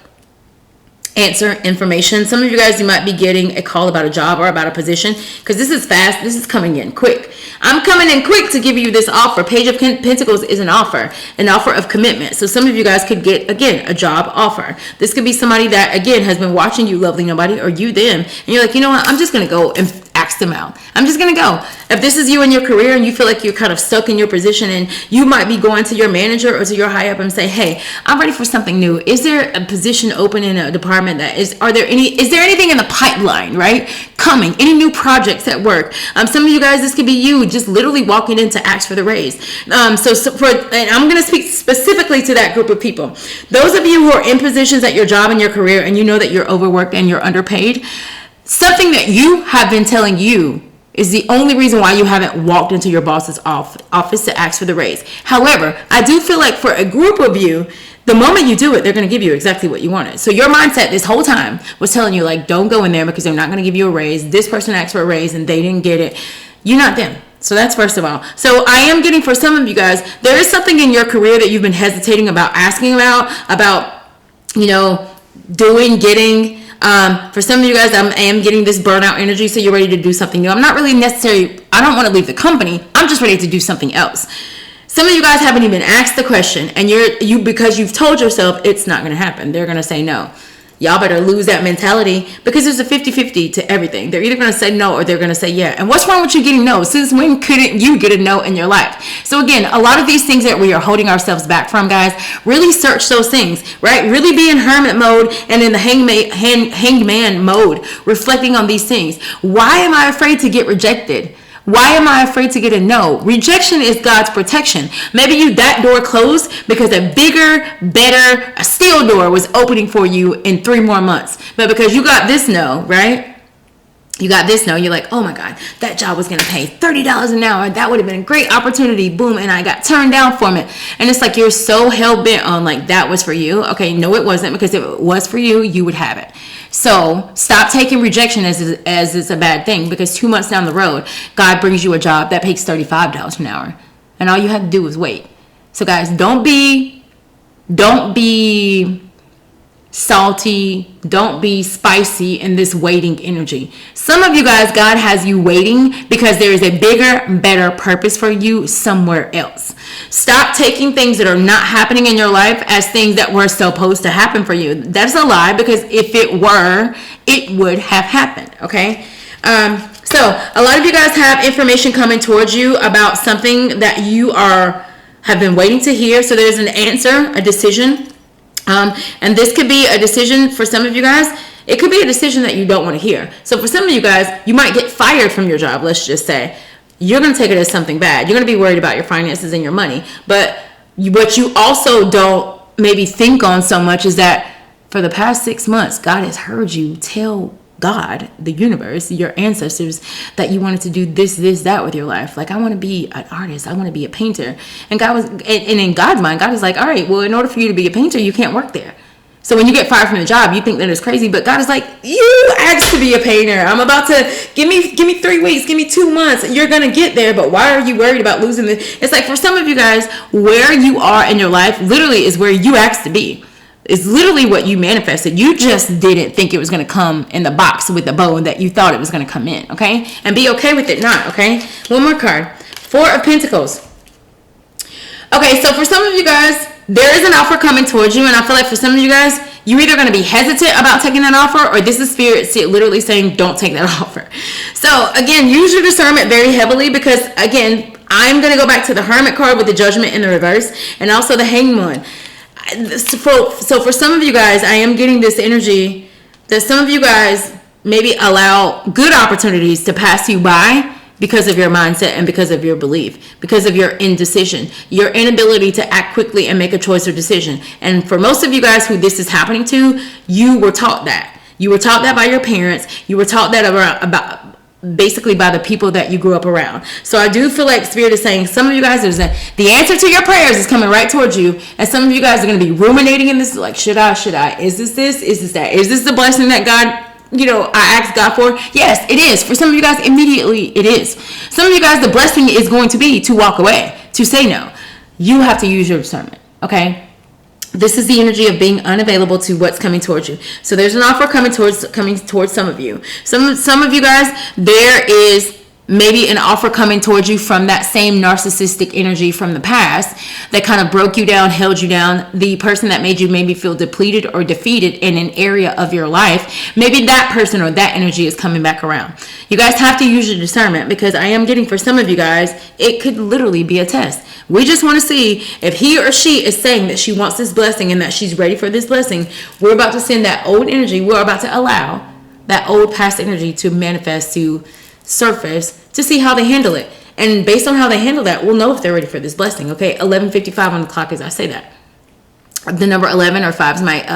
answer, information. Some of you guys, you might be getting a call about a job or about a position, because this is fast. This is coming in quick. I'm coming in quick to give you this offer. Page of Pentacles is an offer of commitment. So some of you guys could get, again, a job offer. This could be somebody that, again, has been watching you, Lovely Nobody, or you them, and you're like, you know what, I'm just going to go and ask them out. I'm just going to go. If this is you in your career and you feel like you're kind of stuck in your position, and you might be going to your manager or to your high up and say, hey, I'm ready for something new. Is there a position open in a department that is there anything in the pipeline, right? Coming, any new projects at work? Some of you guys, this could be you just literally walking in to ask for the raise. And I'm going to speak specifically to that group of people. Those of you who are in positions at your job and your career, and you know that you're overworked and you're underpaid, something that you have been telling you is the only reason why you haven't walked into your boss's office to ask for the raise. However, I do feel like for a group of you, the moment you do it, they're going to give you exactly what you wanted. So your mindset this whole time was telling you, like, don't go in there because they're not going to give you a raise. This person asked for a raise and they didn't get it. You're not them. So that's first of all. So I am getting, for some of you guys, there is something in your career that you've been hesitating about asking about, you know, doing, getting. For some of you guys, I am getting this burnout energy, so you're ready to do something new. I'm not really necessarily, I don't want to leave the company. I'm just ready to do something else. Some of you guys haven't even asked the question, and because you've told yourself it's not going to happen. They're going to say no. Y'all better lose that mentality, because there's a 50-50 to everything. They're either going to say no or they're going to say yeah. And what's wrong with you getting no? Since when couldn't you get a no in your life? So again, a lot of these things that we are holding ourselves back from, guys, really search those things, right? Really be in hermit mode and in the hangman mode, reflecting on these things. Why am I afraid to get rejected? Why am I afraid to get a no? Rejection is God's protection. Maybe that door closed because a bigger, better, a steel door was opening for you in 3 more months. But because you got this no, right? You got this no, you're like, oh my God, that job was going to pay $30 an hour. That would have been a great opportunity. Boom. And I got turned down from it. And it's like you're so hell-bent on like that was for you. Okay, no, it wasn't, because if it was for you, you would have it. So stop taking rejection as it's a bad thing, because 2 months down the road, God brings you a job that pays $35 an hour. And all you have to do is wait. So guys, don't be salty, don't be spicy in this waiting energy. Some of you guys, God has you waiting because there is a bigger, better purpose for you somewhere else. Stop taking things that are not happening in your life as things that were supposed to happen for you. That's a lie, because if it were, it would have happened, okay? So a lot of you guys have information coming towards you about something that you have been waiting to hear. So there's an answer, a decision. And this could be a decision for some of you guys. It could be a decision that you don't want to hear. So for some of you guys, you might get fired from your job, let's just say. You're going to take it as something bad. You're going to be worried about your finances and your money. But what you also don't maybe think on so much is that for the past 6 months, God has heard you tell God, the universe, your ancestors, that you wanted to do this, that with your life. Like, I want to be an artist. I want to be a painter. And God was, and in God's mind, God is like, all right, well, in order for you to be a painter, you can't work there. So when you get fired from the job, you think that it's crazy, but God is like, you asked to be a painter. I'm about to, give me 3 weeks, give me 2 months. You're going to get there, but why are you worried about losing this? It's like, for some of you guys, where you are in your life literally is where you asked to be. It's literally what you manifested. You just didn't think it was going to come in the box with the bow that you thought it was going to come in, okay? And be okay with it not, okay? One more card. 4 of Pentacles. Okay, so for some of you guys, there is an offer coming towards you, and I feel like for some of you guys, you're either going to be hesitant about taking that offer, or this is spirit literally saying, don't take that offer. So again, use your discernment very heavily, because again, I'm going to go back to the Hermit card with the Judgment in the reverse, and also the Hanged One. So for some of you guys, I am getting this energy that some of you guys maybe allow good opportunities to pass you by because of your mindset and because of your belief, because of your indecision, your inability to act quickly and make a choice or decision. And for most of you guys who this is happening to, you were taught that. You were taught that by your parents. You were taught that about basically by the people that you grew up around. So I do feel like Spirit is saying some of you guys, the answer to your prayers is coming right towards you, and some of you guys are going to be ruminating in this, like, should I, is this, is this that, is this the blessing that God, I asked God for? Yes, it is. For some of you guys, immediately it is. Some of you guys, the blessing is going to be to walk away, to say no. You have to use your discernment, okay? This is the energy of being unavailable to what's coming towards you. So there's an offer coming towards some of you. Some of you guys, there is maybe an offer coming towards you from that same narcissistic energy from the past that kind of broke you down, held you down, the person that made you maybe feel depleted or defeated in an area of your life. Maybe that person or that energy is coming back around. You guys have to use your discernment, because I am getting, for some of you guys, it could literally be a test. We just want to see if he or she is saying that she wants this blessing and that she's ready for this blessing. We're about to send that old energy. We're about to allow that old past energy to manifest, to surface, to see how they handle it. And based on how they handle that, we'll know if they're ready for this blessing. Okay, 11:55 on the clock as I say that. The number 11 or 5s might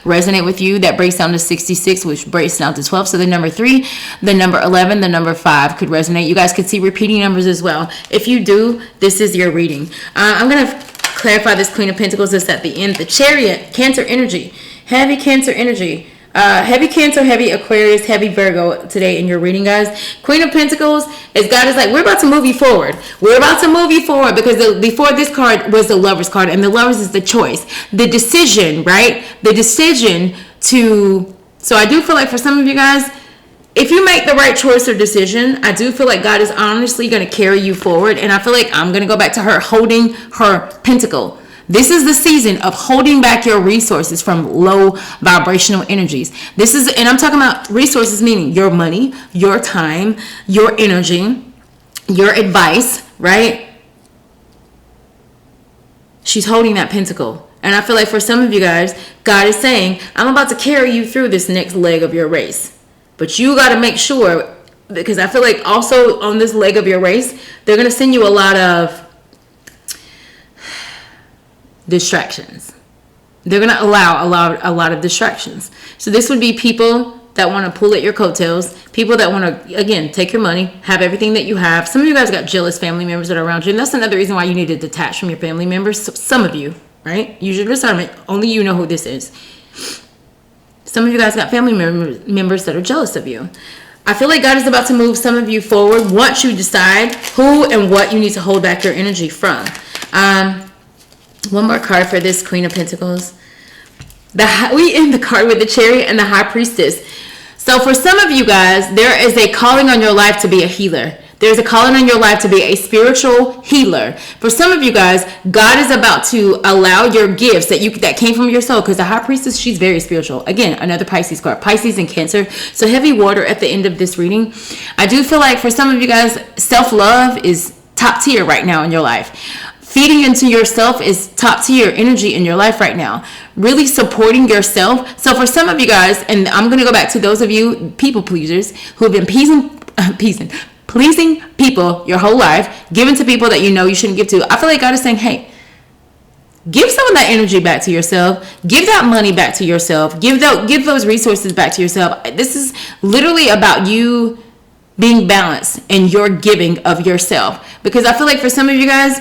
resonate with you. That breaks down to 66, which breaks down to 12. So the number 3, the number 11, the number 5 could resonate. You guys could see repeating numbers as well. If you do, this is your reading. I'm going to clarify this Queen of Pentacles. It's at the end. The Chariot, Cancer energy, heavy Cancer energy. Heavy Cancer, heavy Aquarius, heavy Virgo today in your reading, guys. Queen of Pentacles is God is like, we're about to move you forward. We're about to move you forward, because before this card was the Lovers card, and the Lovers is the choice, the decision, right? The decision to. So I do feel like for some of you guys, if you make the right choice or decision, I do feel like God is honestly going to carry you forward. And I feel like I'm going to go back to her holding her pentacle. This is the season of holding back your resources from low vibrational energies. This is, and I'm talking about resources meaning your money, your time, your energy, your advice, right? She's holding that pentacle. And I feel like for some of you guys, God is saying, I'm about to carry you through this next leg of your race. But you got to make sure, because I feel like also on this leg of your race, they're going to send you a lot of distractions. They're going to allow a lot of distractions. So this would be people that want to pull at your coattails, people that want to, again, take your money, have everything that you have. Some of you guys got jealous family members that are around you, and that's another reason why you need to detach from your family members. So some of you, right? Use your discernment. Only you know who this is. Some of you guys got family members that are jealous of you. I feel like God is about to move some of you forward once you decide who and what you need to hold back your energy from. One more card for this Queen of Pentacles. We end the card with the Chariot and the High Priestess. So for some of you guys, there is a calling on your life to be a healer. There's a calling on your life to be a spiritual healer. For some of you guys, God is about to allow your gifts that came from your soul, because the High Priestess, she's very spiritual. Again, another Pisces card. Pisces and Cancer. So heavy water at the end of this reading. I do feel like for some of you guys, self-love is top tier right now in your life. Feeding into yourself is top tier energy in your life right now. Really supporting yourself. So for some of you guys, and I'm going to go back to those of you people pleasers who have been pleasing people your whole life, giving to people that you know you shouldn't give to. I feel like God is saying, hey, give some of that energy back to yourself. Give that money back to yourself. Give those resources back to yourself. This is literally about you being balanced in your giving of yourself. Because I feel like for some of you guys,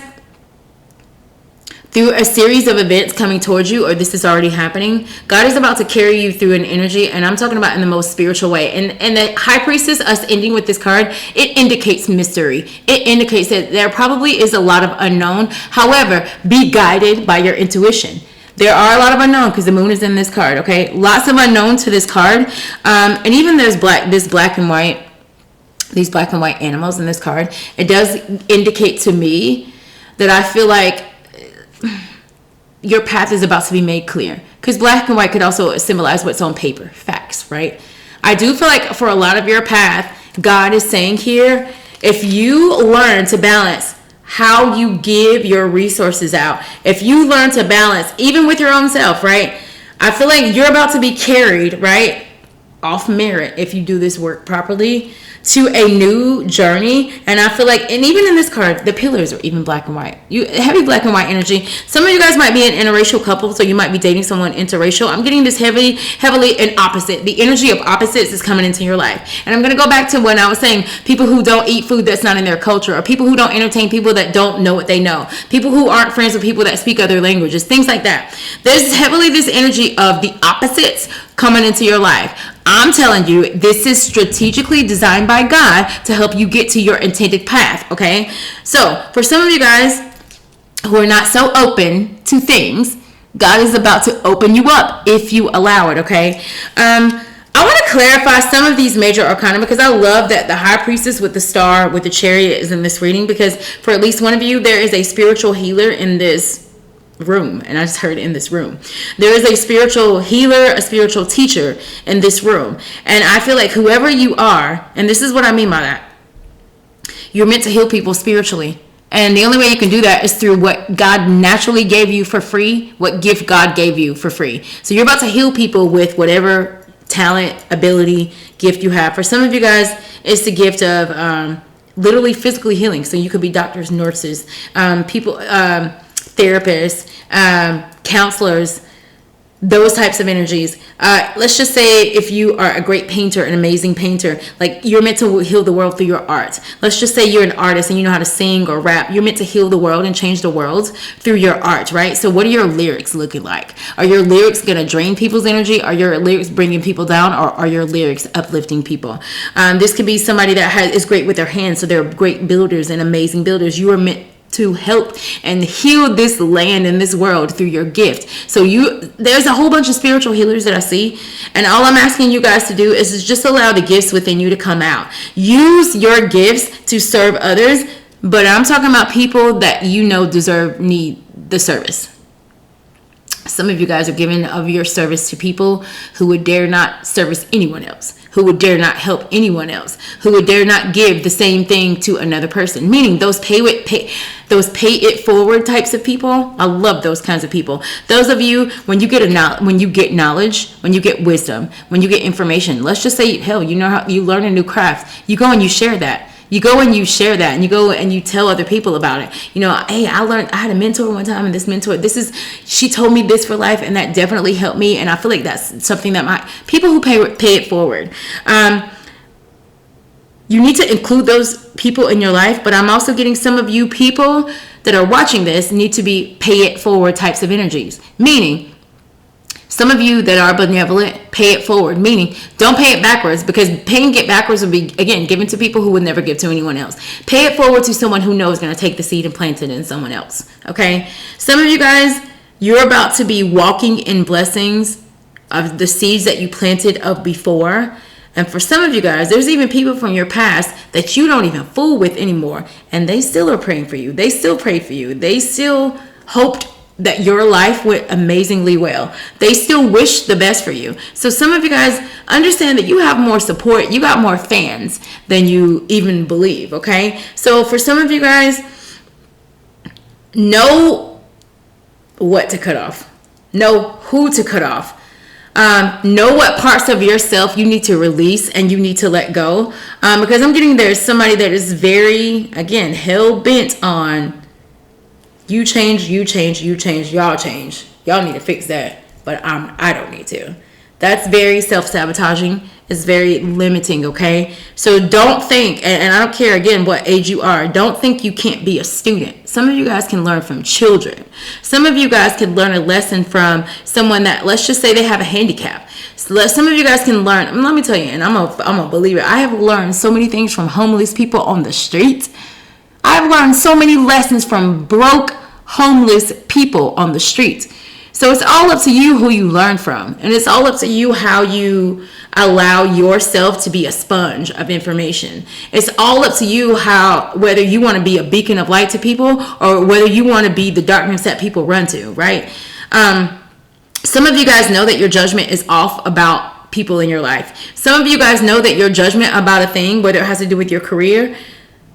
through a series of events coming towards you, or this is already happening, God is about to carry you through an energy, and I'm talking about in the most spiritual way. And the High Priestess, us ending with this card, it indicates mystery. It indicates that there probably is a lot of unknown. However, be guided by your intuition. There are a lot of unknown because the moon is in this card, okay? Lots of unknown to this card. And even there's these black and white animals in this card. It does indicate to me that I feel like your path is about to be made clear, because black and white could also symbolize what's on paper, facts, right? I do feel like for a lot of your path, God is saying here, if you learn to balance how you give your resources out. If you learn to balance, even with your own self, right? I feel like you're about to be carried, right, off merit if you do this work properly, to a new journey. And I feel like, and even in this card, the pillars are even black and white. You heavy black and white energy. Some of you guys might be an interracial couple, so you might be dating someone interracial. I'm getting this heavily an opposite. The energy of opposites is coming into your life. And I'm going to go back to when I was saying people who don't eat food that's not in their culture, or people who don't entertain people that don't know what they know, people who aren't friends with people that speak other languages, things like that. There's heavily this energy of the opposites coming into your life. I'm telling you, this is strategically designed by God to help you get to your intended path, okay? So, for some of you guys who are not so open to things, God is about to open you up if you allow it, okay? I want to clarify some of these major arcana, because I love that the high priestess with the star with the chariot is in this reading, because for at least one of you, there is a spiritual healer in this room. And I just heard in this room, there is a spiritual healer, a spiritual teacher in this room. And I feel like whoever you are, and this is what I mean by that, you're meant to heal people spiritually. And the only way you can do that is through what God naturally gave you for free, what gift God gave you for free. So you're about to heal people with whatever talent, ability, gift you have. For some of you guys, it's the gift of literally physically healing. So you could be doctors, nurses, people, therapists, counselors, those types of energies. Let's just say if you are a great painter, an amazing painter, like you're meant to heal the world through your art. Let's just say you're an artist and you know how to sing or rap. You're meant to heal the world and change the world through your art, right? So what are your lyrics looking like? Are your lyrics going to drain people's energy? Are your lyrics bringing people down? Or are your lyrics uplifting people? This could be somebody that is great with their hands. So they're great builders and amazing builders. You are meant to help and heal this land and this world through your gift. So there's a whole bunch of spiritual healers that I see, and all I'm asking you guys to do is just allow the gifts within you to come out. Use your gifts to serve others, but I'm talking about people that you know need the service. Some of you guys are giving of your service to people who would dare not service anyone else, who would dare not help anyone else, who would dare not give the same thing to another person. Meaning those pay it forward types of people. I love those kinds of people. Those of you, when you get knowledge, when you get wisdom, when you get information, let's just say, hell, you know how you learn a new craft, you go and you share that. You go and you share that, and you go and you tell other people about it. You know, hey, I had a mentor one time, and this mentor, she told me this for life, and that definitely helped me. And I feel like that's something that people who pay it forward. You need to include those people in your life, but I'm also getting some of you people that are watching this need to be pay it forward types of energies. Meaning, some of you that are benevolent, pay it forward. Meaning, don't pay it backwards, because paying it backwards would be, again, given to people who would never give to anyone else. Pay it forward to someone who knows is going to take the seed and plant it in someone else. Okay? Some of you guys, you're about to be walking in blessings of the seeds that you planted of before. And for some of you guys, there's even people from your past that you don't even fool with anymore. And they still are praying for you. They still pray for you. They still hoped that your life went amazingly well. They still wish the best for you. So some of you guys understand that you have more support. You got more fans than you even believe, okay? So for some of you guys, know what to cut off. Know who to cut off. Know what parts of yourself you need to release and you need to let go. Because I'm getting there's somebody that is very, again, hell-bent on you change, y'all change. Y'all need to fix that, but I don't need to. That's very self-sabotaging. It's very limiting, okay? So don't think, and I don't care, again, what age you are, don't think you can't be a student. Some of you guys can learn from children. Some of you guys can learn a lesson from someone that, let's just say they have a handicap. Some of you guys can learn, let me tell you, and I'm a believer, I have learned so many things from homeless people on the streets. I've learned so many lessons from broke, homeless people on the streets. So it's all up to you who you learn from. And it's all up to you how you allow yourself to be a sponge of information. It's all up to you whether you want to be a beacon of light to people or whether you want to be the darkness that people run to, right? Some of you guys know that your judgment is off about people in your life. Some of you guys know that your judgment about a thing, whether it has to do with your career,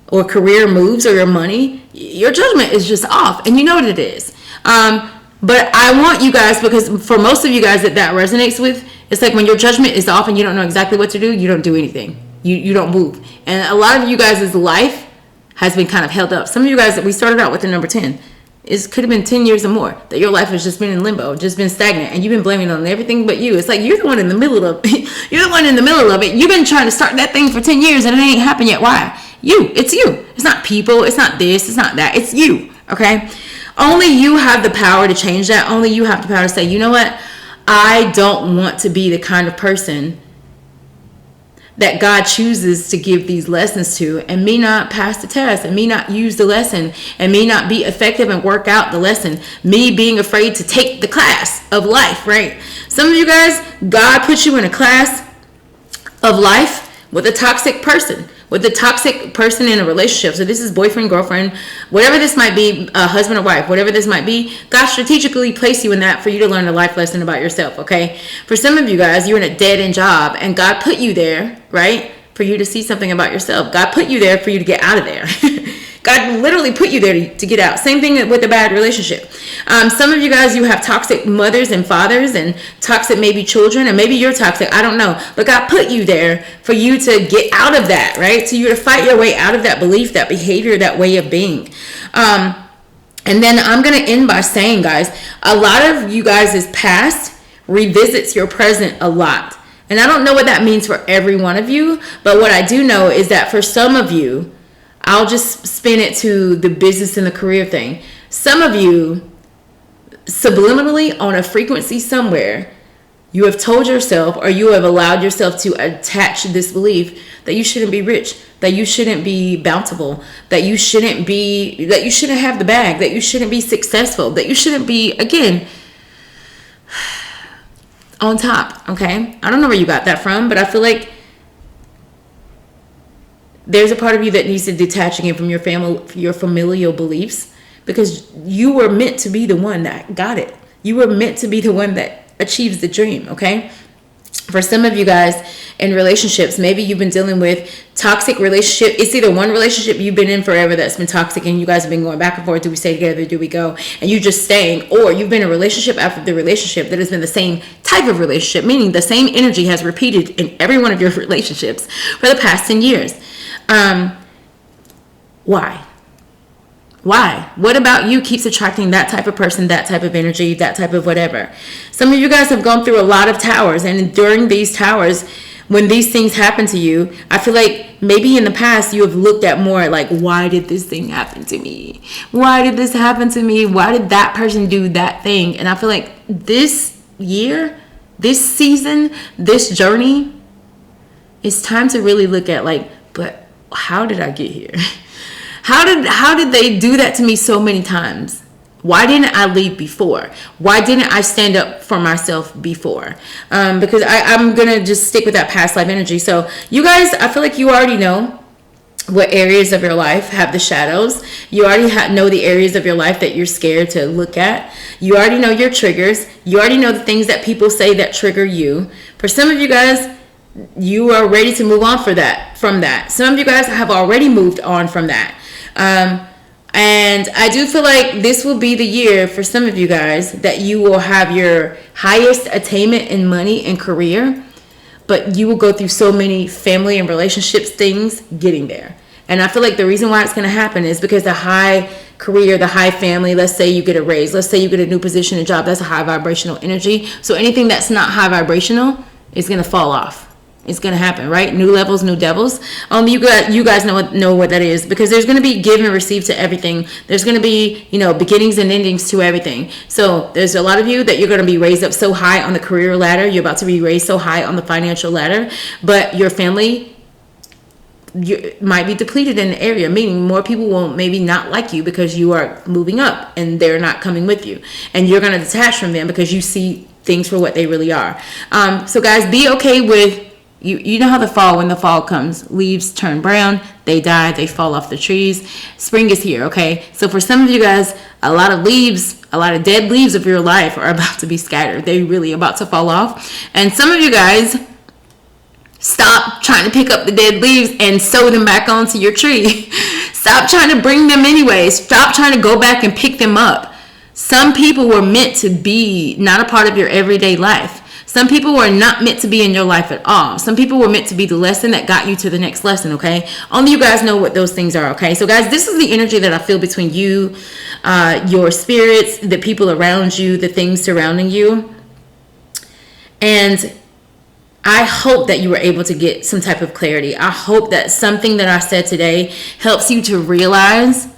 or career moves or your money, your judgment is just off, and you know what it is. But I want you guys, because for most of you guys that resonates with, it's like when your judgment is off and you don't know exactly what to do, you don't do anything. You don't move. And a lot of you guys' life has been kind of held up. Some of you guys that we started out with the number 10, it could have been 10 years or more that your life has just been in limbo, just been stagnant, and you've been blaming on everything but you. It's like you're the one in the middle of it. You're the one in the middle of it. You've been trying to start that thing for 10 years and it ain't happened yet. Why? It's you. It's not people. It's not this. It's not that. It's you. Okay? Only you have the power to change that. Only you have the power to say, you know what? I don't want to be the kind of person that God chooses to give these lessons to, and me not pass the test, and me not use the lesson, and me not be effective and work out the lesson, me being afraid to take the class of life, right? Some of you guys, God put you in a class of life with a toxic person, in a relationship. So this is boyfriend, girlfriend, whatever this might be, husband or wife, whatever this might be. God strategically placed you in that for you to learn a life lesson about yourself, okay? For some of you guys, you're in a dead-end job, and God put you there, right, for you to see something about yourself. God put you there for you to get out of there. God literally put you there to get out. Same thing with a bad relationship. Some of you guys, you have toxic mothers and fathers and toxic maybe children, and maybe you're toxic. I don't know. But God put you there for you to get out of that, right? So you to fight your way out of that belief, that behavior, that way of being. And then I'm going to end by saying, guys, a lot of you guys' past revisits your present a lot. And I don't know what that means for every one of you, but what I do know is that for some of you, I'll just spin it to the business and the career thing. Some of you, subliminally on a frequency somewhere, you have told yourself, or you have allowed yourself to attach this belief that you shouldn't be rich, that you shouldn't be bountiful, that you shouldn't have the bag, that you shouldn't be successful, that you shouldn't be, again, on top, okay? I don't know where you got that from, but I feel like there's a part of you that needs to detach again from your familial beliefs, because you were meant to be the one that got it. You were meant to be the one that achieves the dream, okay? For some of you guys in relationships, maybe you've been dealing with toxic relationship. It's either one relationship you've been in forever that's been toxic and you guys have been going back and forth. Do we stay together? Do we go? And you just staying. Or you've been in a relationship after the relationship that has been the same type of relationship, meaning the same energy has repeated in every one of your relationships for the past 10 years. Why? What about you keeps attracting that type of person, that type of energy, that type of whatever? Some of you guys have gone through a lot of towers, and during these towers, when these things happen to you, I feel like maybe in the past you have looked at more like, why did this thing happen to me? Why did this happen to me? Why did that person do that thing? And I feel like this year, this season, this journey, it's time to really look at like, but how did I get here? How did they do that to me so many times? Why didn't I leave before? Why didn't I stand up for myself before? Because I'm going to just stick with that past life energy. So you guys, I feel like you already know what areas of your life have the shadows. You already know the areas of your life that you're scared to look at. You already know your triggers. You already know the things that people say that trigger you. For some of you guys, you are ready to move on from that. Some of you guys have already moved on from that. And I do feel like this will be the year for some of you guys that you will have your highest attainment in money and career, but you will go through so many family and relationships things getting there. And I feel like the reason why it's going to happen is because the high career, the high family, let's say you get a raise, let's say you get a new position, a job, that's a high vibrational energy. So anything that's not high vibrational is going to fall off. It's going to happen, right? New levels, new devils. You guys know what that is, because there's going to be give and receive to everything. There's going to be, beginnings and endings to everything. So there's a lot of you that you're going to be raised up so high on the career ladder. You're about to be raised so high on the financial ladder, but your family might be depleted in the area, meaning more people will maybe not like you because you are moving up and they're not coming with you. And you're going to detach from them because you see things for what they really are. So guys, be okay with You know how when the fall comes, leaves turn brown, they die, they fall off the trees. Spring is here, okay? So for some of you guys, a lot of dead leaves of your life are about to be scattered. They're really about to fall off. And some of you guys, stop trying to pick up the dead leaves and sew them back onto your tree. Stop trying to bring them anyways. Stop trying to go back and pick them up. Some people were meant to be not a part of your everyday life. Some people were not meant to be in your life at all. Some people were meant to be the lesson that got you to the next lesson, okay? Only you guys know what those things are, okay? So, guys, this is the energy that I feel between you, your spirits, the people around you, the things surrounding you. And I hope that you were able to get some type of clarity. I hope that something that I said today helps you to realize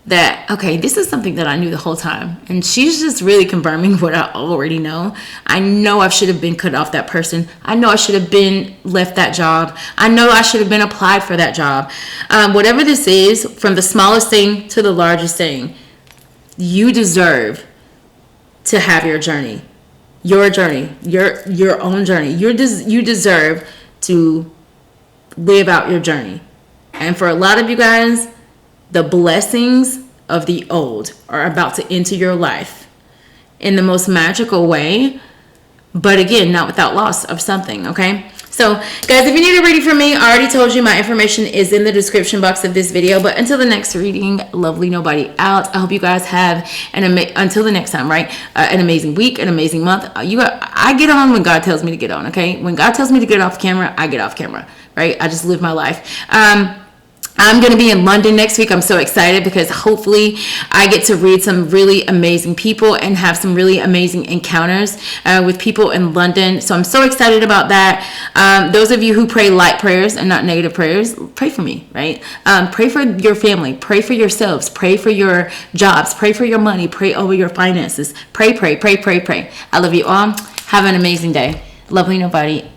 that, okay, this is something that I knew the whole time. And she's just really confirming what I already know. I know I should have been cut off that person. I know I should have been left that job. I know I should have been applied for that job. Whatever this is, from the smallest thing to the largest thing, you deserve to have your journey. Your journey, your own journey. You deserve to live out your journey. And for a lot of you guys, the blessings of the old are about to enter your life in the most magical way, but again, not without loss of something, okay? So, guys, if you need a reading from me, I already told you my information is in the description box of this video. But until the next reading, lovely nobody out. I hope you guys have until the next time, right? An amazing week, an amazing month. I get on when God tells me to get on, okay? When God tells me to get off camera, I get off camera, right? I just live my life. I'm going to be in London next week. I'm so excited because hopefully I get to read some really amazing people and have some really amazing encounters with people in London. So I'm so excited about that. Those of you who pray light prayers and not negative prayers, pray for me, right? Pray for your family. Pray for yourselves. Pray for your jobs. Pray for your money. Pray over your finances. Pray, pray, pray, pray, pray. I love you all. Have an amazing day. Lovely nobody.